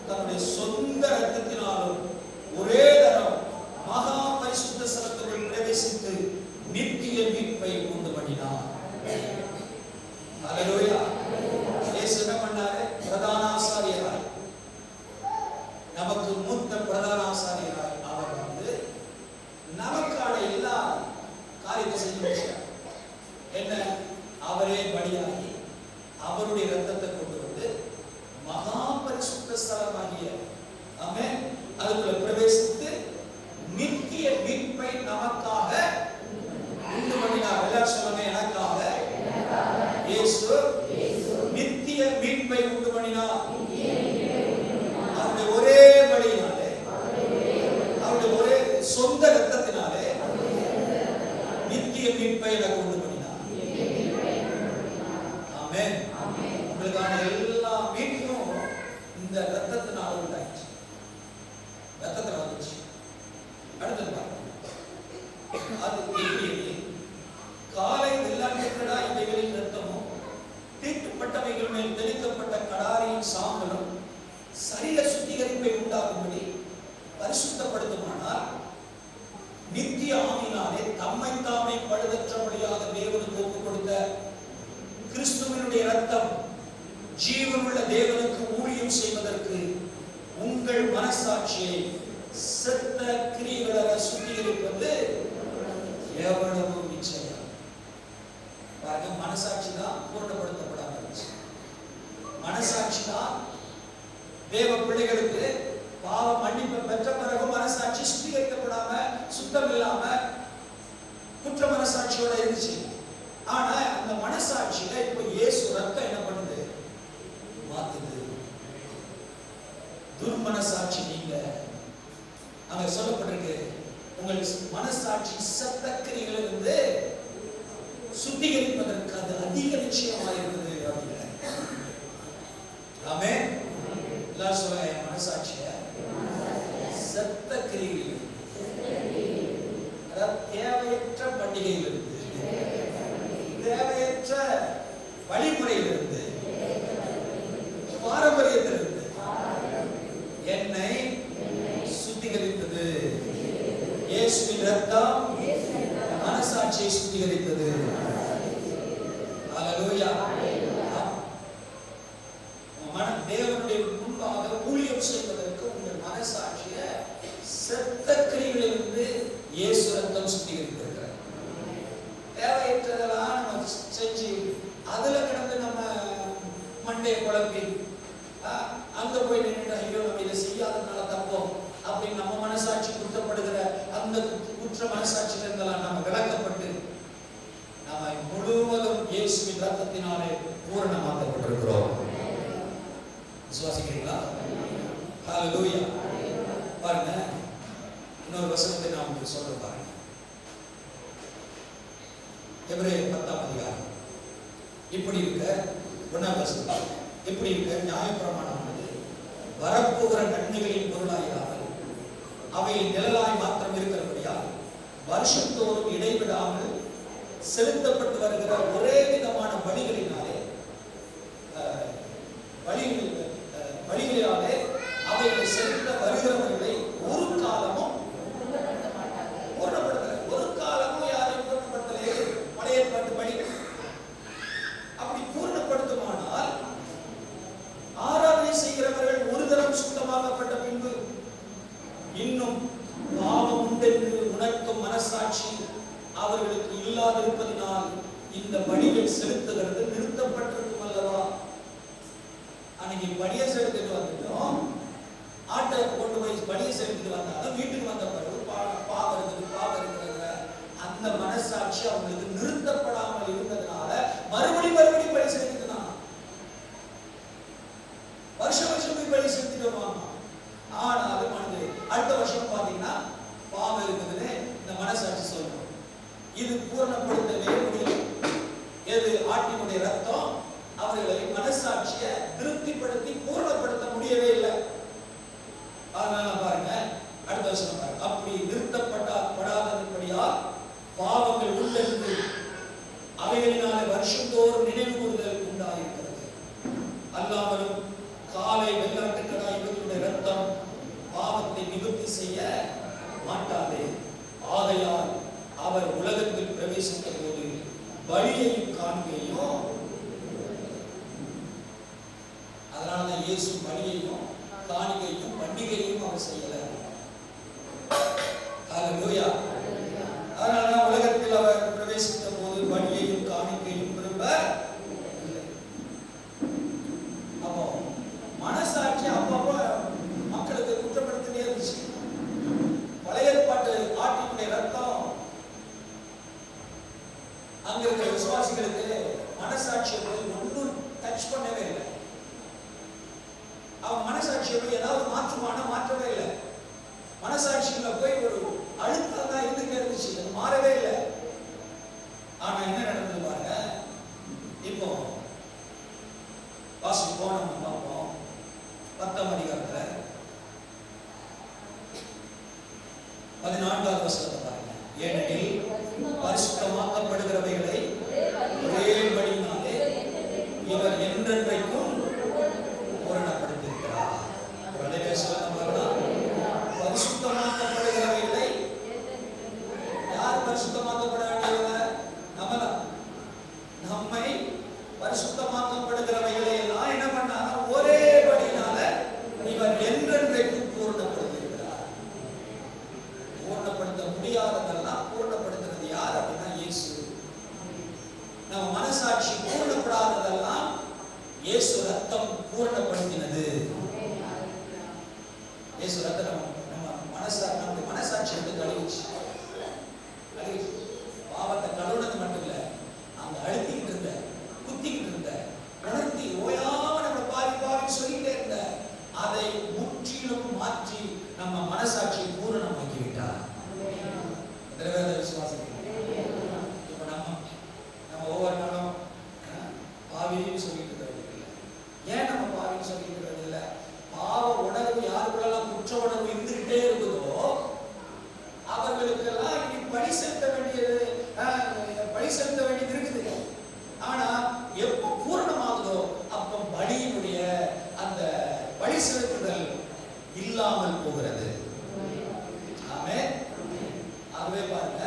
தன்னுடைய சொந்த இரத்தத்தினாலும் ஒரே தரம் மகா பரிசுத்த ஸ்தலத்துக்குள் பிரவேசித்து நித்திய மீட்பை உண்டு பண்ணினார். அல்லேலூயா. இயேசு என்ன பண்ணாரு? பிரதான ஆசாரியராய், நமக்கு மூத்த பிரதான ஆசாரியராய் அவர் வந்து நமக்கான எல்லா காரியத்தை செஞ்சு முடிச்சார். என்ன? அவரே பலியாகி அவருடைய இரத்தத்தை கொண்டு வந்து மகா பரிசுத்த ஸ்தலமாகிய ஆமென் அதுக்குள்ள பிரவேசித்து நித்திய மீட்பை நமக்காக உண்டு பண்ணினார். எல்லாரும் சொல்லுங்க, எனக்காக இயேசு நித்திய மீட்பை உண்டு பண்ணினார். அவருடைய ஒரே பலியினாலே, அவருடைய ஒரே சொந்த இரத்தத்தினாலே நித்திய மீட்பை எனக்கு உண்டு பண்ணினார். ஆமென். உங்களுக்கான எல்லா மீட்பும் இந்த இரத்தத்தினால உண்டாயிடுச்சு. இரத்தத்துல வந்துச்சு. அடுத்தது பாருங்க, அது எப்படி? காலை வெள்ளாட்டுக்கடா இவைகளின் இரத்தமும் தீட்டுப்பட்டவைகள் மேல் தெளிக்கப்பட்ட கடாரியின் சாம்பலும் சரீர சுத்திகரிப்பை உண்டாகும்படி பரிசுத்தப்படுத்துமானால், நித்திய ஆவியினாலே தம்மை தாமே பழுதற்றபடியாக தேவனுக்கு ஒப்புக் கொடுத்த கிறிஸ்துவினுடைய இரத்தம் ஜீவனுள்ள தேவனுக்கு ஊழியம் செய்வதற்கு உங்கள் மனசாட்சியை செத்த கிரியைகளை சுத்திகரிப்பது எவ்வளவு நிச்சயம். பாருங்க, மனசாட்சி தான் பூரணப்படுத்தப்படாம இருந்துச்சு. மனசாட்சி தான் தேவ பிள்ளைகளுக்கு பாவ மன்னிப்பை பெற்ற பிறகு மனசாட்சி சுத்திகரிக்கப்படாம சுத்தம் இல்லாம குற்ற மனசாட்சியோட இருந்துச்சு. ஆனா அந்த மனசாட்சியில இப்ப இயேசு ரத்தம் என்ன பண்ணுது? மாத்துது. துர்மனசாட்சி நீங்க அங்க சொல்லப்பட்டிருக்கு, உங்கள் மனசாட்சி சத்த கிரியைகளிலிருந்து சுத்திகரிப்பதற்கு அது அதிக நிச்சயமாக இருக்குது அப்படின்னு. ஆமென். எல்லாரும் சொல்லுங்க, என் மனசாட்சிய சத்த கிரியைகள், அதாவது தேவையற்ற பண்டிகையிலிருந்து, தேவையற்ற வழிமுறையிலிருந்து, பாரம்பரியத்திலிருந்து என்னை சுத்திகரித்தது. இயேசுவின் இரத்தம் மனசாட்சியை சுத்திகரித்தது. அல்லேலூயா. தேவனுடைய முன்பாக ஊழியம் செய்வதற்கு உங்கள் மனசாட்சியை செத்த கிரியைகளிலிருந்து இயேசு இரத்தம் சுத்திகரித்திருக்கிறார். தேவையற்றதெல்லாம் நம்ம செஞ்சு அதுல கிடந்து நம்ம மண்டையை குழப்பி அங்க போய் நின்று ஐயோ நம்ம இதை செய்யாததுனால தப்போம் அப்படின்னு நம்ம மனசாட்சி குற்றப்படுகிற அந்த குற்ற மனசாட்சியில இருந்தெல்லாம் நம்ம விளக்கப்பட்டு நம்ம முழுவதும் இயேசுவின் இரத்தத்தினாலே பூரணமாக்கப்பட்டிருக்கிறோம். விசுவாசிக்கிறீங்களா? ஹல்லேலூயா. பாருங்க, இன்னொரு வசனத்தை நான் உங்களுக்கு சொல்ற பாருங்க. எபிரேயர் 10ஆம் அதிகாரம். இப்படி இருக்க 1ஆம் வசனம், இப்படி இருக்க நியாயப்பிரமாணமானது வரப்போகிற நன்மைகளின் பொருளாயிராமல் அவை நிழலாய் மாத்திரம் இருக்கிறபடியால் வருஷத்தோறும் இடைவிடாமல் செலுத்தப்பட்டு வருகிற ஒரே விதமான பலிகளினால் செலுத்துகிறது நிறுத்தப்பட்டிருக்கும் அல்லவா. அன்னைக்கு படியை செலுத்திட்டு வந்துட்டோம், ஆட்டை கொண்டு போய் படியை செலுத்திட்டு வந்தாலும் வீட்டுக்கு வந்த பிறகு பாவம் இருக்கிற அந்த மனசாட்சி அவங்களுக்கு நிறுத்தப்படாமல் இருந்ததுனால மறுபடியும் படி செலுத்திட்டு வருஷம் போய் படி செலுத்திட்டு வருவாங்க. ஆனாலும் அடுத்த வருஷம் பாத்தீங்கன்னா பாவம் இருக்குதுன்னு இந்த மனசாட்சி சொல்றோம். இது பூரணப்படுத்தவே முடியும். எது? ஆட்டினுடைய ரத்தம் அவர்களை மனசாட்சியை திருப்திப்படுத்தி பூரணப்படுத்த முடியவே இல்லை. அதனால பாருங்க அடுத்த வருஷம் பாருங்க, அப்படி நிறுத்தப்படாதபடியால் பாவங்கள் உள்ளிருந்து அவைகளினாலே வருஷந்தோறும் நினைவு கூறுதல் உண்டாயிருக்கிறது. அல்லாமலும் காலை வெள்ளாட்டுக்கடா இவர்களுடைய ரத்தம் பாவத்தை நிவர்த்தி செய்ய மாட்டாது. ஆகையால் அவர் உலகத்தில் பிரவேசித்த போது பலியையும் காண்கையும், அதனாலதான் இயேசு பலியையும் காணிக்கையும் பண்டிகையும் அவர் செய்யல. ஹல்லேலூயா. அதனாலதான் உலகத்தில் அவர் பிரவேசித்த போது பலியையும் காணிக்கையும் விரும்ப இல்லை. அப்போ மனசாட்சி அப்பப்போ மக்களுக்கு குற்றப்படுத்தினே இருந்துச்சு. பழைய ஏற்பாட்டு ஆட்டினுடைய ரத்தம் அங்க இருக்கிற விசுவாசிகளுக்கு மனசாட்சியை போய் ஒன்றும் டச் பண்ணவே இல்லை. அவன் மனசாட்சியை போய் ஏதாவது மாற்றவே இல்லை. மனசாட்சியில போய் ஒரு அழுத்தம் தான் இருந்துட்டே இருந்துச்சு, அது மாறவே இல்லை. ஆனா என்ன நடந்தது பாருங்க. இப்போ வாசிப்போம், நம்ம பார்ப்போம் 10ஆம் அதிகாரத்துல 14வது வசனத்தை பாருங்க. ஏனெனில் பரிசுத்தமாக்கப்படுகிறவைகளை ஒரே படியினாலே இவர் என்றென்றைக்கும் பூரணப்படுத்தியிருக்கிறார். பரிசுத்தமாக்கப்படுகிறவைகளை யார் பரிசுத்தமாக்கப்பட வேண்டியவங்க? நம்மை பரிசுத்தமாக்கப்படுகிறவைகளை எல்லாம் என்ன பண்ணாங்க? ஒரே படியினால இவர் என்றென்றைக்கும் பூரணப்படுத்தியிருக்கிறார். பூரணப்படுத்த முடியாததெல்லாம் பூரணப்படுத்துறது யார் அப்படின்னா இயேசு. நம்ம மனசாட்சி பூரணப்படாததெல்லாம் இயேசு ரத்தம் பூரணப்படுத்தினது. இயேசு ரத்தம் நம்ம மனசாட்சி வந்து கழுவிச்சு. பாவத்தை கழுவுனது மட்டும் இல்ல, அங்க அழுத்திக்கிட்டு இருந்த, குத்திக்கிட்டு இருந்த, உணர்த்தி ஓயாம நம்ம பாவி சொல்லிட்டே இருந்த அதை முற்றிலும் மாற்றி நம்ம மனசாட்சியை பூரணமாக்கி விட்டார். விசுவாசம். இப்ப நம்ம ஒவ்வொரு நாளும் பாவின்னு சொல்லிட்டு இருக்கிறது இல்லை. ஏன் நம்ம பாவின்னு சொல்லிட்டு இருக்கிறது இல்லை? பாவ உணர்வு யாருக்குள்ளெல்லாம் குற்ற உணர்வு இருந்துகிட்டே இருக்குதோ அவர்களுக்கெல்லாம் இனி பழி செலுத்த வேண்டியது இருக்குது. ஆனா எப்போ பூரணமாகுதோ அப்போ பலியினுடைய அந்த பழி செலுத்துதல் இல்லாமல் போகிறது. ஆமென். ஆகவே பாருங்க,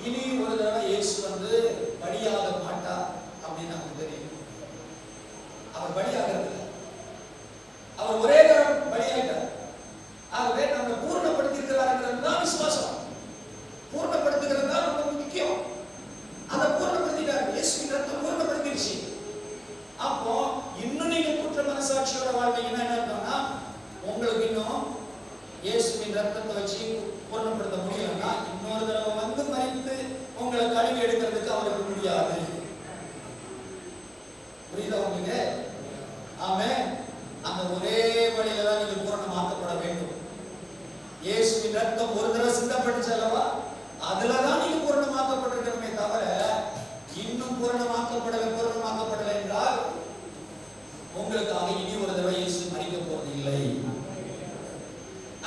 இனி ஒரு தடவை இயேசு வந்து பலியாக மாட்டார் அப்படின்னு நமக்கு தெரியும். அவர் பலியாகிறது, அவர் ஒரே தரம் பலியாயிட்டார். ஆகவே நம்ம பூர்ணப்படுத்திருக்கிறார்கள் தான் விசுவாசம். பூர்ணப்படுத்துகிறது தான் ரொம்ப முக்கியம். அதை பூர்ணப்படுத்திட்டார். இயேசுவின் ரத்தம் பூர்ணப்படுத்திடுச்சு. அப்போ இன்னும் நீங்க குற்ற மனசாட்சியோட வாழ்ந்தீங்கன்னா என்ன அர்த்தம்னா, உங்களுக்கு இன்னும் இயேசுவின் ரத்தத்தை வச்சு பூர்ணப்படுத்த முடியலன்னா இன்னொரு தடவை வந்து மறித்து உங்களை கழுவி எடுக்கிறதுக்கு அவருக்கு முடியாது. புரியுதா உங்களுக்கு? ஆமென். அந்த ஒரே வழியில தான் நீங்கள் பூரணமாக்கப்பட வேண்டும். இயேசுவின் ரத்தம் ஒரு தடவை சிந்தப்பட்டுச்சு அல்லவா, அதுலதான் நீங்க பூரணமாக்கப்பட்டிருக்கணுமே தவிர இன்னும் பூரணமாக்கப்படலை என்றால் உங்களுக்காக இனி ஒரு தடவை இயேசு மரிக்க போறது இல்லை,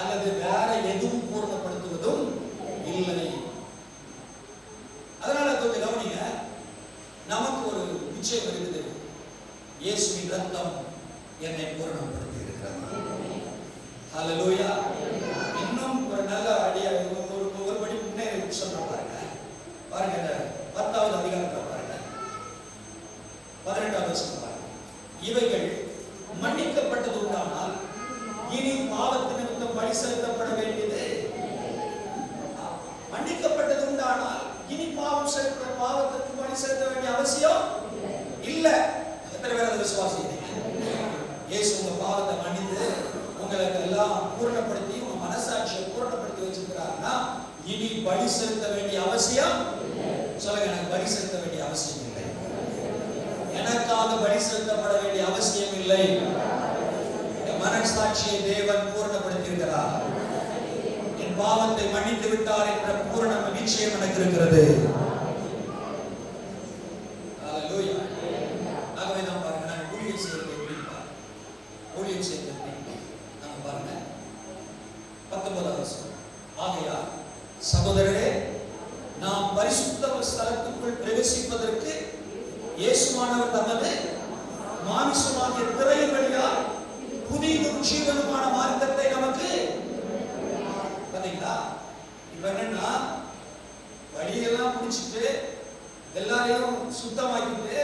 அல்லது வேற எதுவும் பூரணப்படுத்துவதும் இல்லை. அதனால கொஞ்சம் கவனிங்க, நமக்கு ஒரு நிச்சயம் இருக்குது. இயேசுவின் ரத்தம் என்னை பூரணப்படுத்தி இருக்கிறது. ஹல்லேலூயா. இன்னும் ஒரு நல்ல அடியா ஒரு படி முன்னே சொல்ற பாருங்க. பாருங்க 10வது அதிகாரத்துல பாருங்க 18வது வசனம் பாருங்க. இவைகள் மன்னிக்கப்பட்டது உண்டானால் இனி பாவத்தின் நிமித்தம் பலி செலுத்தப்பட வேண்டியது. மன்னிக்கப்பட்டது உண்டானால் இனி பாவத்திற்கு பலி செலுத்த வேண்டிய அவசியம் விசுவாசிக்கிறீங்க? இயேசு உங்க பாவத்தை மன்னித்து உங்களுக்கு எல்லாம் பூரணப்படுத்தி உங்க மனசாட்சியை பூரணப்படுத்தி வச்சிருக்கிறாருன்னா இனி பலி செலுத்த வேண்டிய அவசியம் சொல்லுங்க. எனக்கு பலி செலுத்த வேண்டிய அவசியம் இல்லை. எனக்காக பலி செலுத்தப்பட வேண்டிய அவசியம் இல்லை. என் மனசாட்சியை தேவன் பூரணப்படுத்தி இருக்கிறார். என் பாவத்தை மன்னித்து விட்டார் என்ற பூரண நிச்சயம் எனக்கு இருக்கிறது. ஹalleluya. ஆகவே நாம் பாருங்க, நான் ஊழியம் செய்யறது எப்படின்னா, ஊழியம் செய்யறது நம்ம பாருங்க 19வது வசனம். ஆகையால் சகோதரரே, நாம் பரிசுத்த ஸ்தலத்துக்குள் பிரவேசிப்பதற்கு இயேசுவானவர் தமது மாமிசமாகிய திரையின் வழியால் புதிதும் ஜீவனுமான மார்க்கத்தை நமக்கு பாத்தீங்களா. இப்ப என்னன்னா, வழியெல்லாம் முடிச்சுட்டு எல்லாரையும் சுத்தமாக்கிட்டு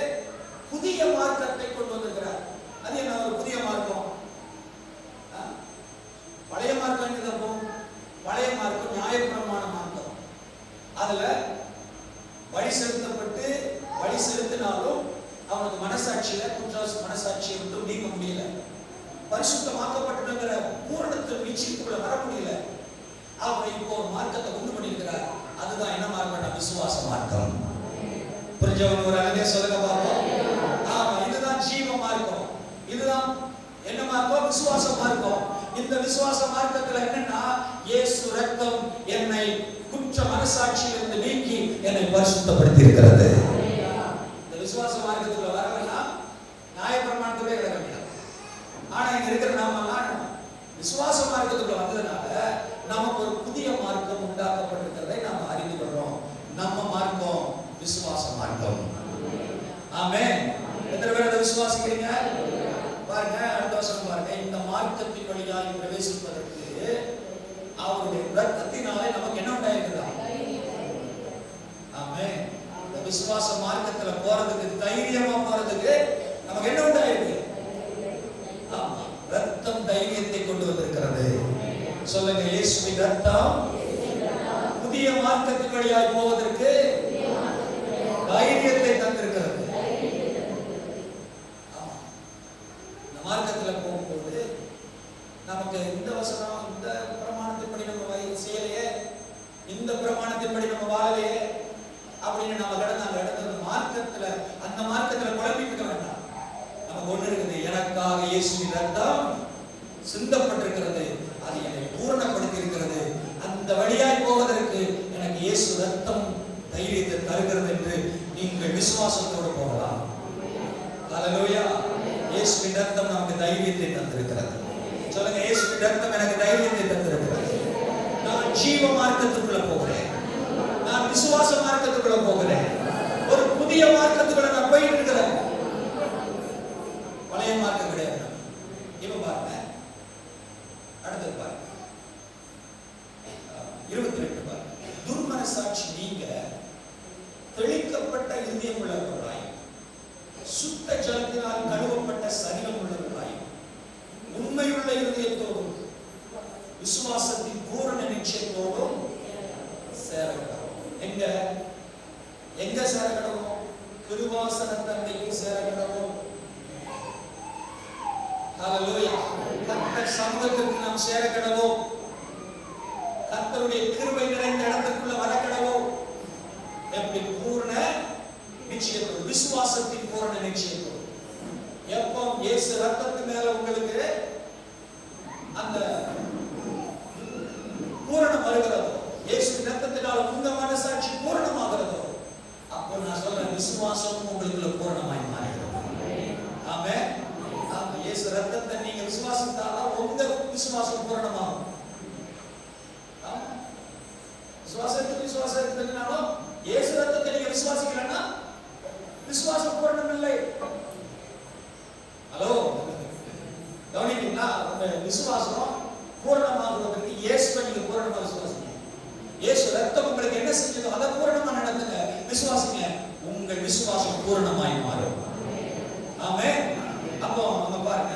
புதிய மார்க்கத்தை கொண்டு வந்திருக்கிறார். அது என்ன ஒரு புதிய மார்க்கம்? பழைய மார்க்கம் என்னது? பழைய மார்க்கம் நியாயப்பிரமாண மார்க்கம். அதுல வழி செலுத்தப்பட்டு வழி செலுத்தினாலும் அவனுக்கு மனசாட்சியில மனசாட்சியை விட்டு நீக்க முடியல. பரிசுத்தமாக்கப்பட்டுங்கிற பூரணத்தில் நிச்சயத்துக்குள்ள வர முடியல. அவர் இப்போ ஒரு மார்க்கத்தை உண்டு பண்ணியிருக்கிறார். அதுதான் என்ன மார்க்கம்? விசுவாச மார்க்கம். புரிஞ்சவங்க ஒரு அழகே சொல்லுங்க பார்ப்போம். ஆமா, இதுதான் ஜீவ மார்க்கம். இதுதான் என்ன மார்க்கம்? விசுவாச மார்க்கம். இந்த விசுவாச மார்க்கத்துல என்னன்னா, இயேசு ரத்தம் என்னை குற்ற மனசாட்சியிலிருந்து நீக்கி என்னை பரிசுத்தப்படுத்தி இருக்கிறது. இந்த விசுவாச மார்க்கத்துக்குள்ள வரலன்னா நியாயப்பிரமாணத்திலே கிடக்க வேண்டாம். ஆனா இங்க இருக்கிற நாமெல்லாம் விசுவாச மார்க்கத்துக்குள்ள வந்ததுனால நமக்கு ஒரு புதிய மார்க்கம் உண்டாக்கப்பட்டிருக்கிறதை நாம் அறிந்து கொள்றோம். நம்ம மார்க்கம் விசுவாச மார்க்கம். ஆமென். எத்தனை பேர் அதை விசுவாசிக்கிறீங்க? பாருங்க, அடுத்த வசனம் பாருங்க. இந்த மார்க்கத்தின் வழியாக பிரவேசிப்பதற்கு அவருடைய ரத்தத்தினாலே நமக்கு என்ன உண்டாயிருக்குதா? ஆமென். இந்த விசுவாச மார்க்கத்துல போறதுக்கு, தைரியமா போறதுக்கு நமக்கு என்ன உண்டாயிருக்கு? ஆமா, ரத்தம் தைரியத்தை கொண்டு வந்திருக்கிறது. சொல்லுங்க, இயேசுவின் ரத்தம் புதிய மார்க்கத்தின் வழியாக போவதற்கு தைரியத்தை தந்திருக்கிறது. மார்க்கத்துல போகும்போது நமக்கு இந்த வசனம், இந்த பிரமாணத்தின்படி நம்ம செய்யலையே, இந்த பிரமாணத்தின்படி நம்ம வாழலையே அப்படின்னு நம்ம கடந்த மார்க்கத்துல, அந்த மார்க்கத்துல குழம்பிட்டு இருக்க வேண்டாம். நமக்கு ஒண்ணு இருக்குது, எனக்காக இயேசுவின் ரத்தம் சிந்தப்பட்டிருக்கிறது, அது என்னை பூரணப்படுத்தி இருக்கிறது. அந்த வழியாய் போவதற்கு எனக்கு இயேசு ரத்தம் தைரியத்தை தருகிறது என்று நீங்கள் விசுவாசத்தோடு போகலாம். ஹல்லேலூயா. இயேசுவின் ரத்தம் நமக்கு தைரியத்தை தந்திருக்கிறது. சொல்லுங்க, இயேசுவின் ரத்தம் எனக்கு தைரியத்தை தந்திருக்கிறது. நான் ஜீவ மார்க்கத்துக்குள்ள போகிறேன். நான் விசுவாச மார்க்கத்துக்குள்ள போகிறேன். ஒரு புதிய மார்க்கத்துக்குள்ள நான் போயிட்டு இருக்கிறேன். பழைய மார்க்கம் கிடையாது. இப்ப பாருங்க, அடுத்து பாருங்க 22 பாருங்க. துர்மனசாட்சி நீங்க தெளிக்கப்பட்ட இதயம் உள்ளவர்களாய், சுத்த ஜலத்தினால் கழுவப்பட்ட சரீரம் உள்ளவர்களாய், உண்மையுள்ள இதயத்தோடும் விசுவாசத்தின் பூரண நிச்சயத்தோடும் சேரக்கடவும். எங்க சேரக்கடவும்? கிருபாசன தண்டைக்கு சேரக்கடவும். ஹல்லேலூயா. கர்த்தர் சமூகத்திற்கு நாம் சேரக்கடவும். கர்த்தருடைய கிருபை நிறைந்த இடத்துக்குள்ள வரக்கடவும். எப்படி? பூரண நிச்சயத்தோடு, விசுவாசத்தின் பூரண நிச்சயத்தோடு. எப்போ இயேசு ரத்தத்து மேல உங்களுக்கு அந்த பூரணம் வருகிறதோ, இயேசு ரத்தத்தினால் உங்க மனசாட்சி பூரணமாகிறதோ, அப்போ நான் சொல்றேன், விசுவாசம் உங்களுக்குள்ள பூரணமாய் மாறுகிறது. ஆமென். ஆமா, இயேசு ரத்தத்தை நீங்க விசுவாசித்தாதான் உங்க விசுவாசம் பூரணமாகும். விசுவாசம் இருக்குனாலும் இயேசு ரத்தத்தை நீங்க விசுவாசிக்கலன்னா விசுவாசம் பூரணம் இல்லை. ஹலோ, கவனிக்கிறீங்களா? உங்க விசுவாசம் பூரணமாகுவதற்கு இயேசுவை நீங்க பூரணமா விசுவாசிங்க. இயேசு ரத்தம் உங்களுக்கு என்ன செஞ்சதோ அதை பூரணமா நடந்துங்க, விசுவாசிங்க. உங்கள் விசுவாசம் பூரணமாய் மாறும். ஆமென். அப்போ நம்ம பாருங்க,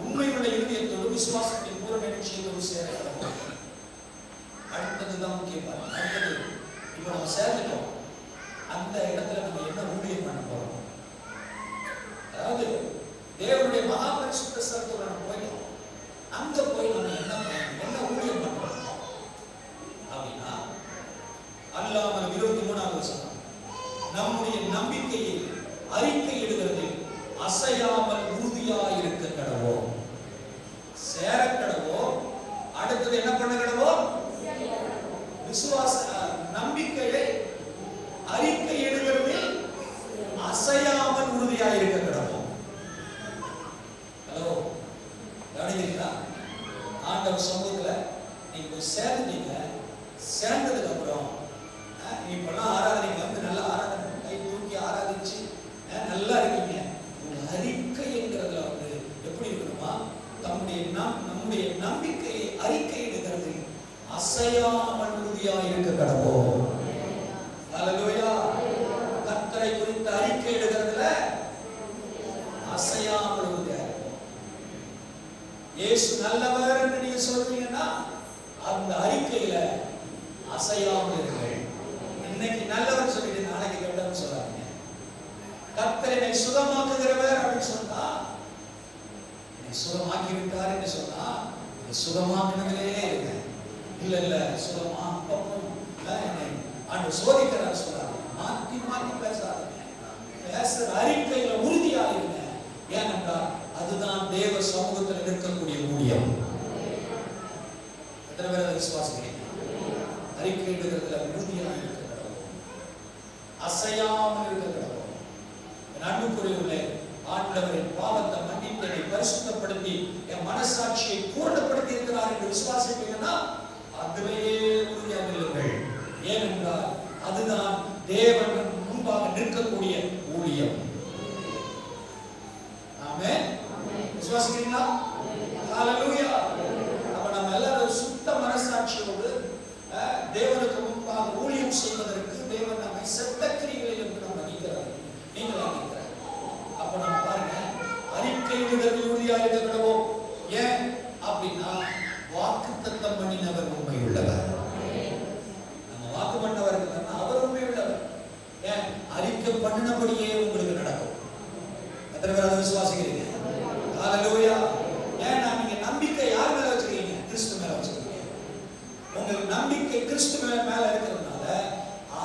உண்மையுள்ள இதயத்தோடு விசுவாசத்தின் பூரண நிச்சயத்தோடு சேரணும். அடுத்ததுதான் முக்கியம். அடுத்தது, இப்போ நம்ம சேர்ந்துட்டோம், அந்த இடத்துல நம்ம என்ன ஊழியம் பண்ண போறோம்? மகா பரிசுத்த ஸ்தலத்துக்குள்ள நம்ம போயிட்டோம். அங்க போய் நம்ம என்ன ஊழியம் பண்றோம் அப்படின்னா, அல்லாமல் 23வது வசனம், நம்முடைய நம்பிக்கையை அறிக்கையிடுகிறது அசையாமல் உறுதியாய் இருக்க கடவோம். சேர கடவோம். அடுத்தது என்ன பண்ண கடவோம்? விசுவாச நம்பிக்கையை அறிக்கையிடுகிறது அசையாமல் உறுதியாய் இருக்க கடவோம். ஹலோ, கவனிக்கிறீங்களா? ஆண்டவர் சமூகத்துல நீங்க போய் சேர்ந்தீங்க. சேர்ந்ததுக்கு அப்புறம் இப்பெல்லாம் ஆராதனைக்கு வந்து நல்ல ஆராதனை கை தூக்கி ஆராதிச்சு நல்லா இருக்கீங்க. உங்க அறிக்கைங்கிறதுல வந்து எப்படி இருக்கணுமா? நம்முடைய நம்பிக்கையை அறிக்கையிடுகிறது அசையாமல் உறுதியாக இருக்க கடவோம். ஹல்லேலூயா. கர்த்தரை குறித்து அறிக்கையிடுகிறதுல அசையாமல் உறுதியாக இருக்கும். இயேசு நல்லவர் என்று நீங்க சொல்றீங்கன்னா அந்த அறிக்கையில அசையாமல் இருங்கள். இன்னைக்கு நல்லவர் சொல்லிட்டு நாளைக்கு கெட்டவன் சொல்லாதீங்க. கர்த்தரை சுகமாக்குகிறவர் அப்படின்னு சொன்னா, சுகமாக்கி விட்டார் என்று சொன்னா சுகமாக்குனதிலே இருங்க. இல்ல சுகமா ஆண்டு சோதிக்கிறார் சொல்றாங்க. மாத்தி மாத்தி பேசாதீங்க. பேசுற அறிக்கையில உறுதியாக இருங்க. ஏனென்றால் அதுதான் தேவ சமூகத்தில் இருக்கக்கூடிய ஊழியம். எத்தனை பேர் அதை விசுவாசிக்கிறீங்க? அறிக்கையிடுகிறதுல உறுதியாக இருக்க கடவுள், அசையாமல் இருக்க கடவுள். அன்புக்குரியவர்களே, ஆண்டவரின் பாவத்தை மன்னித்து என்னை பரிசுத்தப்படுத்தி என் மனசாட்சியை பூரணப்படுத்தி இருக்கிறார் என்று விசுவாசிப்பீங்கன்னா அதிலேயே உறுதியாக இருங்கள். ஏனென்றால் அதுதான் தேவன் முன்பாக நிற்கக்கூடிய ஊழியம். ஆமென். விசுவாசிக்கிறீங்களா? ஹல்லேலூயா. அப்ப நம்ம எல்லாரும் சுத்த மனசாட்சியோடு தேவனுக்கு முன்பாக ஊழியம் செய்வதற்கு தேவன் நம்மை செத்த கிரியைகளிலிருந்து நம்ம நீங்களாக்கிறார். அப்ப நம்ம பாருங்க, அறிக்கையிடுதல் உறுதியாக இருக்க கடவோம். ஏன் அப்படின்னா வாக்குத்தத்தம் பண்ணினவர் உண்மை உள்ளவர். நம்ம வாக்கு பண்ணவர் அவர் உண்மை உள்ளவர். ஏன்? அறிக்கை பண்ணினபடியே உங்களுக்கு நடக்கும். எத்தனை பேர் அதை விசுவாசிக்கிறீங்க? ஹல்லேலூயா. ஏன்னா நீங்க நம்பிக்கை யார் மேல வச்சிருக்கீங்க? கிறிஸ்து மேல வச்சிருக்கீங்க. உங்களுக்கு நம்பிக்கை கிறிஸ்து மேல இருக்கிறதுனால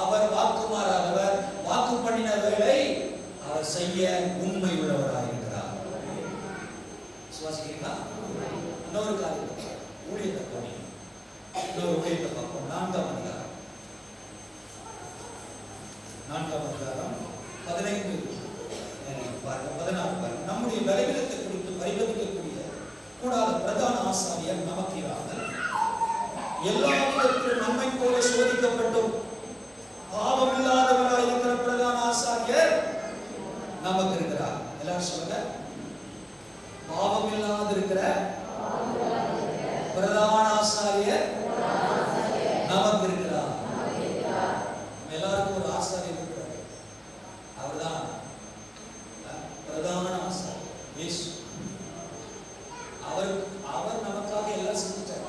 அவர் வாக்கு மாறாதவர். வாக்கு பண்ணின வேலை அவர் செய்ய உண்மை உள்ளவராக இருக்கிறார். விசுவாசிக்கிறீங்களா? இன்னொரு காரியம், ஊழியத்தை போனீங்க. இன்னொரு ஊழியத்தை பார்ப்போம். 4ஆம் அதிகாரம் 15 பாருங்க, 16 பாருங்க. நம்முடைய பலவீனத்தை குறித்து பரிபவிக்கக்கூடிய கூடாத பிரதான ஆசாரியர் நமக்கு இராமல் எல்லா விதத்திலும் நம்மை போல சோதிக்கப்பட்டும் பாவம் இல்லாதவராய் இருக்கிற பிரதான ஆசாரியர் நமக்கு இருக்கிறார். எல்லாரும் சொல்லுங்க, பாவம் இல்லாத இருக்கிற பிரதான ஆசாரியர் நமக்கு இருக்கிறார். எல்லாருக்கும் ஒரு ஆசாரியர் இருக்கிறார். அவர்தான் பிரதான ஆசாரியர் இயேசு. அவர் நமக்காக எல்லாம் செஞ்சிட்டார்.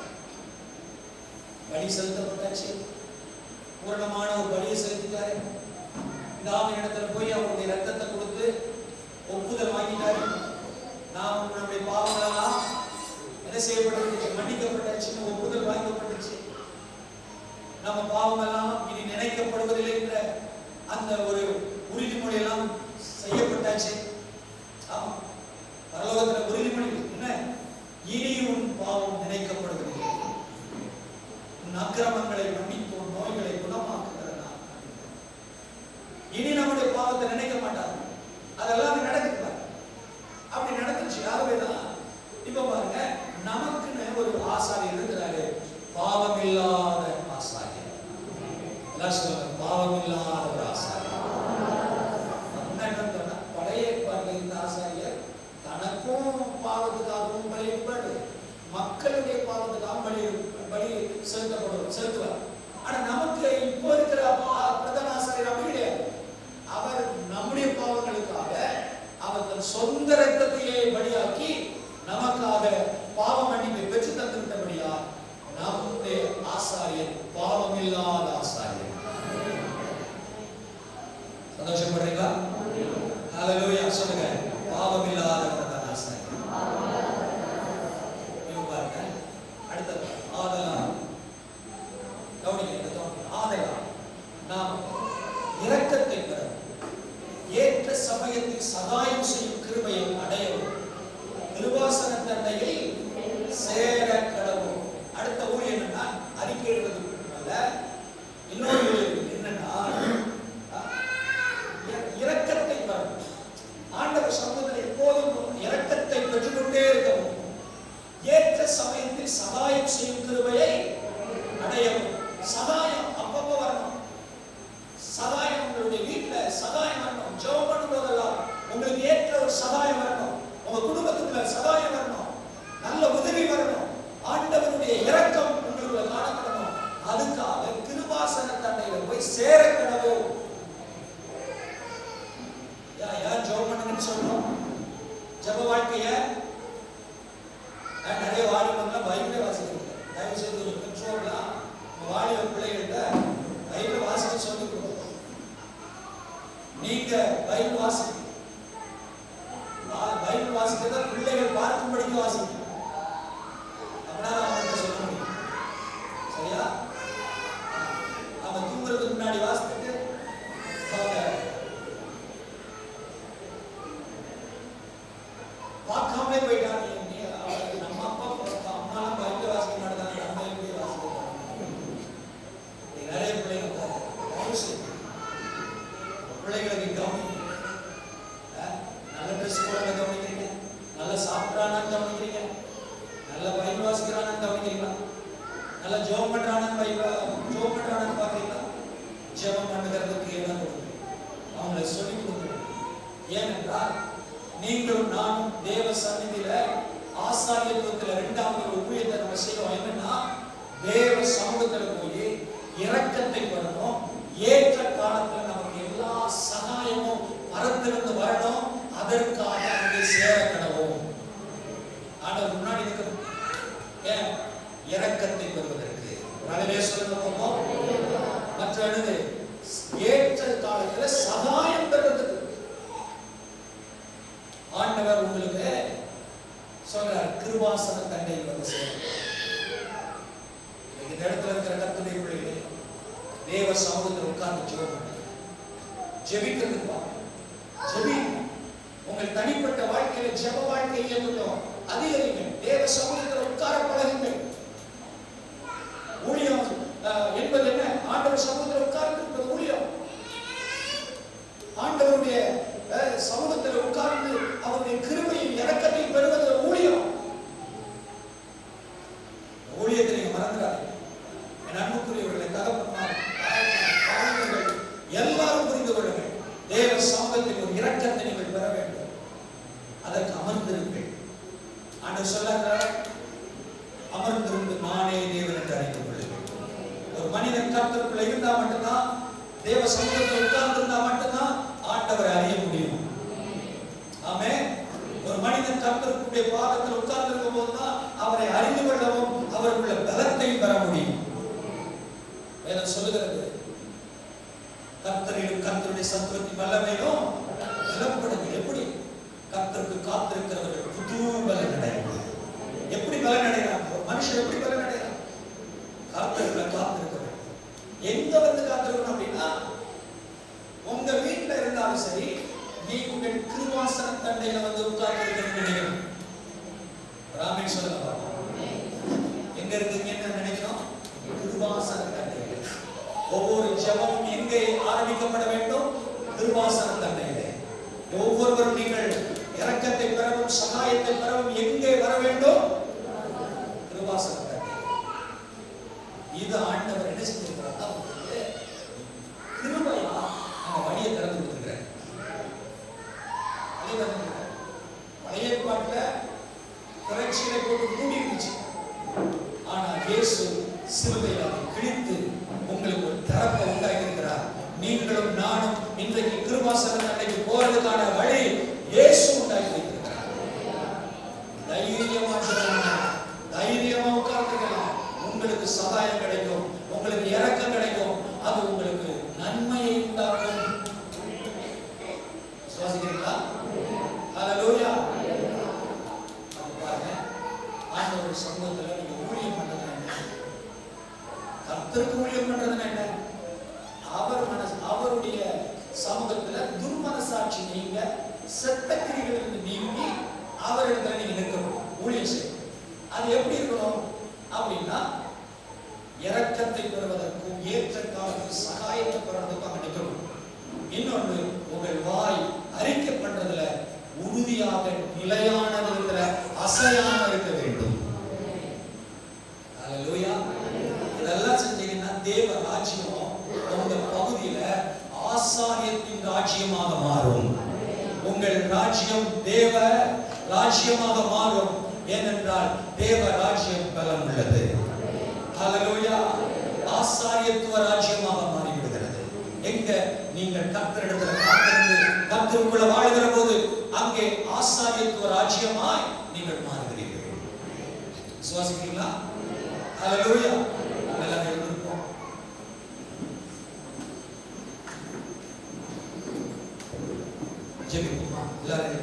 பலி செலுத்தப்பட்டாச்சு. பூரணமான ஒரு பலியை செலுத்திட்டாரு. பிதாவின் இடத்துல போய் அவருடைய ரத்தத்தை கொடுத்து ஒப்புதல் வாங்கிட்டாரு. நாம் நம்முடைய பாவங்களெல்லாம் என்ன செய்யப்பட்டிருச்சு? மன்னிக்கப்பட்டாச்சு. ஒப்புதல் வாங்கப்பட்டுச்சு. நம்ம பாவமெல்லாம் இனி நினைக்கப்படுவதில்லை என்ற அந்த ஒரு உறுதிமொழி எல்லாம் செய்யப்பட்டாச்சு. ஆமா, பரலோகத்துல உறுதிமொழி என்ன? இனி உன் பாவம் நினைக்கப்படுவதில்லை. உன் அக்கிரமங்களை மன்னிப்போம், நோய்களை குணமாக்குகிறதா. இனி நம்முடைய பாவத்தை நினைக்க மாட்டாங்க. அதெல்லாம் நடக்குது. அப்படி நடந்துச்சு. ஆகவேதான் இப்ப பாருங்க, நமக்குன்னு ஒரு ஆசாரியர் இருக்கிறாரு. பாவம் இல்லாத ஆசாரியர். எல்லாம் சொல்லுங்க, பாவம் இல்லாத ஒரு ஆசாரியர். பழைய ஏற்பாட்டில் இந்த ஆசாரியர் தனக்கும் பாவத்துக்காகவும் பலியிடுவார், மக்களுடைய பாவத்துக்காக பலி செலுத்துவார். ஆனா நமக்கு இப்போ இருக்கிற பிரதான ஆசாரியர் அப்படி கிடையாது. அவர் நம்முடைய பாவங்களுக்காக அவர் தன் சொந்த ரத்தத்தையே பலியாக்கி நமக்காக பாவ மன்னிப்பை பெற்று தந்திருந்தபடியா நம்முடைய ஆசாரியர் பாவம் இல்லாத ஆசாரியர். சந்தோஷப்படுறீங்களா? ஹல்லேலூயா சொல்லுங்க. பாவம் இல்லாத பிரதான ஆசாரியர். சமயத்தில் சகாயம் செய்யும் கிருபையை அடையவும் கிருபாசன தண்டையில் சேர கடவும். அடுத்த ஊழியம் என்னன்னா அறிக்கை எழுதுவது அல்ல, இன்னொரு ஊழியம் என்னன்னா இரக்கத்தை பெறவும். ஆண்டவர் சமூகத்தில் எப்போதும் இரக்கத்தை பெற்றுக்கொண்டே இருக்கவும், ஏற்ற சமயத்தில் சகாயம் செய்யும் கிருபையை அடையவும். சகாயம் அப்பப்போ வரணும். சகாயம் உங்களுடைய வீட்டுல சகாயம் வரணும். ஜெபம் பண்ணும்போதெல்லாம் உங்களுக்கு ஏற்ற ஒரு சகாயம் வரணும். உங்க குடும்பத்துக்குள்ள சகாயம் வரணும். நல்ல உதவி வரணும். ஆண்டவருடைய இரக்கம் உங்களுக்குள்ள காணப்படணும். அதுக்காக கிருபாசன தண்டையில போய் சேர கடவும். யார் ஜெபம் பண்ணுங்கன்னு சொல்றோம்? ஜெப வாழ்க்கைய நிறைய வாலிபர்கள் பைபிளை வாசிக்கிறது. தயவு செய்து ஒரு பெற்றோர்லாம் வாலிப பிள்ளைகள்கிட்ட பைபிளை வாசிக்க சொல்லிக் கொடுங்க. நீங்க பைபிள் வாசிக்க, பைபிள் வாசிக்கிறத பிள்ளைகள் பார்க்கும்படிக்கு வாசிக்க. அப்படின்னா அவங்கள்ட்ட சொல்ல முடியும். சரியா? அவன் தூங்குறதுக்கு முன்னாடி வாசித்துட்டு பார்க்காமலே போயிட்டாங்க. நம்ம அப்பா அம்மாலாம் பைபிள் வாசிக்க மாட்டாங்க, நம்ம எப்படி வாசிக்க? நிறைய பிள்ளைங்க பிள்ளைகளுக்கு கவனிங்க. நல்ல ட்ரெஸ் போட கவனிக்கிறீங்க, நல்லா சாப்பிட்றானான்னு கவனிக்கிறீங்க, நல்ல பைபிள் வாசிக்கிறானான்னு கவனிக்கிறீங்களா, நல்லா ஜெபம் பண்றானான்னு பாக்குறீங்களா? ஜெபம் பண்ணுறதுக்கு இடம் கொடுங்க, அவங்களை சொல்லிக் கொடுங்க. ஏனென்றால் நீங்களும் நானும் தேவ சந்நிதியில ஆசாரியத்துவத்தில் இரண்டாவது ஒரு ஊழியத்தை நம்ம செய்வோம். என்னன்னா தேவ சமூகத்துல போய் இரக்கத்தை பெறணும். ஏற்ற காலத்துல நமக்கு எல்லா சகாயமும் பரத்திலிருந்து வரணும். அதற்காக அங்கே சேர கடவும். ஆண்டவர் முன்னாடி இருக்கிறது ஏன்? இரக்கத்தை பெறுவதற்கு. நாளே சொல்லுங்க போவோம். மற்ற எழுது ஏற்ற காலத்துல சகாயம் பெறுவதற்கு ஆண்டவர் உங்களுக்கு சொல்றார். கிருபாசன தண்டையில் வந்து சேரும். இந்த இடத்துல இருக்கிற கர்த்தருடைய பிள்ளைகளே, தேவ சமூகத்தில் உட்கார்ந்து ஜெபம் பண்ணுங்க. ஜெபிக்கிறதுக்கு ஜெபி. உங்கள் தனிப்பட்ட வாழ்க்கையில ஜெப வாழ்க்கையை கொஞ்சம் அதிகரிங்க. தேவ சமூகத்தில் உட்கார பழகுங்கள். ஊழியம் என்பது என்ன? ஆண்டவர் சமூகத்தில் உட்கார்ந்து ஊழியம். ஆண்டவருடைய சமூகத்தில் உட்கார்ந்து அவருடைய கிருபையும் இரக்கத்தையும் பெறுவது ஊழியம். ஊழியத்தை நீங்க மறந்துடாதீங்க. என் அன்புக்குரியவர்களை, தகப்பன்மார், எல்லாரும் புரிந்து கொள்ளுங்கள். தேவ சமூகத்தில் ஒரு இரக்கத்தை நீங்கள் பெற வேண்டும். அதற்கு அமர்ந்திருங்கள். ஆண்டவர் சொல்றார், அமர்ந்திருந்து நானே தேவன் என்று அறிந்து கொள்ளுங்கள். ஒரு மனிதன் கர்த்தருக்குள்ள இருந்தா மட்டும்தான், தேவ சமூகத்தில் உட்கார்ந்து இருந்தா மட்டும்தான் ஆண்டவரை அறிய முடியும். ஆமென். ஒரு மனிதன் கர்த்தருடைய பாதத்தில் உட்கார்ந்து இருக்கும் போதுதான் அவரை அறிந்து கொள்ளவும் அவருக்குள்ள பலத்தையும் பெற முடியும். வேதம் சொல்லுகிறது, கர்த்தரிலும் கர்த்தருடைய சத்துவத்தின் வல்லமையிலும் பலப்படுங்க. எப்படி? கர்த்தருக்கு காத்திருக்கிறவர்கள் புது பலன் அடைவார்கள். எப்படி பலன் அடைகிறாங்க? ஒரு மனுஷன் எப்படி பலன் அடைகிறான்? கர்த்தருக்குள்ள காத்திருக்கிறவர்கள். எங்க வந்து காத்திருக்கணும் அப்படின்னா, உங்க வீட்டுல இருந்தாலும் சரி, நீ உங்கள் கிருபாசன தண்டையில வந்து உட்கார்ந்து நினைக்கணும். ராமேன் சொல்லுங்க, எங்க இருக்கீங்கன்னு நினைக்கணும்? கிருபாசன தண்டையில. ஒவ்வொரு ஜெபமும் எங்கே ஆரம்பிக்கப்பட வேண்டும்? கிருபாசன தண்டையில. ஒவ்வொருவரும் நீங்கள் இரக்கத்தை பெறவும் சகாயத்தை பெறவும் எங்கே வர வேண்டும்? கிருபாசன தண்டையில. இது ஆண்டவர் என்ன செஞ்சிருக்கிறார்? கிருபையா அந்த வழியை திறந்து கொடுத்திருக்கிறார். பழைய ஏற்பாட்டுல திரைச்சீலை போட்டு மூடி இருந்துச்சு. ஆனா இயேசு சிலுவையில் அதை கிழித்து உங்களுக்கு ஒரு திறப்பை உண்டாக்கி இருக்கிறார். நீங்களும் நானும் இன்றைக்கு கிருபாசன தண்டைக்கு போறதுக்கான வழி இயேசு உண்டாக்கி வைத்திருக்கிறார். தைரியமா உட்கார்ந்துக்கலாம். உங்களுக்கு சகாயம் கிடைக்கும், உங்களுக்கு இரக்கம் கிடைக்கும். அது உங்களுக்கு நன்மையை உண்டாக்கும். சுவாசிக்கிறீங்களா? ஹல்லேலூயா. பாருங்க, ஆண்டவருடைய சமூகத்துல நீங்க ஊழியம் பண்றது என்ன? கர்த்தருக்கு ஊழியம் பண்றது என்ன? அவருடைய சமூகத்துல துர்மனசாட்சி நீங்க அவரிடத்துல நீங்க நிற்கணும், ஊழியம் செய்யணும். அது எப்படி இருக்கணும் அப்படின்னா, இரக்கத்தை பெறுவதற்கும் ஏற்ற காலத்தில் சகாயத்தை பெறுவதற்கும் அங்க நிற்கணும். இன்னொன்று, உங்கள் வாய் அறிக்கை பண்றதுல உறுதியாக நிலையானது இருக்கிற அசையாம இருக்க வேண்டும். அல்லேலூயா. இதெல்லாம் செஞ்சீங்கன்னா தேவ ராஜ்யம் உங்க பகுதியில ஆசாரியத்தின் ராஜ்யமாக மாறும். உங்கள் ராஜ்யம் தேவ ராஜ்யமாக மாறும். ஏனென்றால் தேவ ராஜ்யம் பலம் உள்ளது. அல்லேலூயா. ஆசாரியத்துவ ராஜ்யமாக மாறிவிடுகிறது. எங்க நீங்கள் கர்த்தரிடத்தில் காத்திருந்து கர்த்தருக்குள்ள வாழ்கிற போது அங்கே ஆசாரியத்துவ ராஜ்யமாய் நீங்கள் மாறுகிறீர்கள். விசுவாசிக்கிறீங்களா? அல்லேலூயா. எல்லாம் எழுந்திருப்போம். ஜெபிப்போமா? எல்லாரும்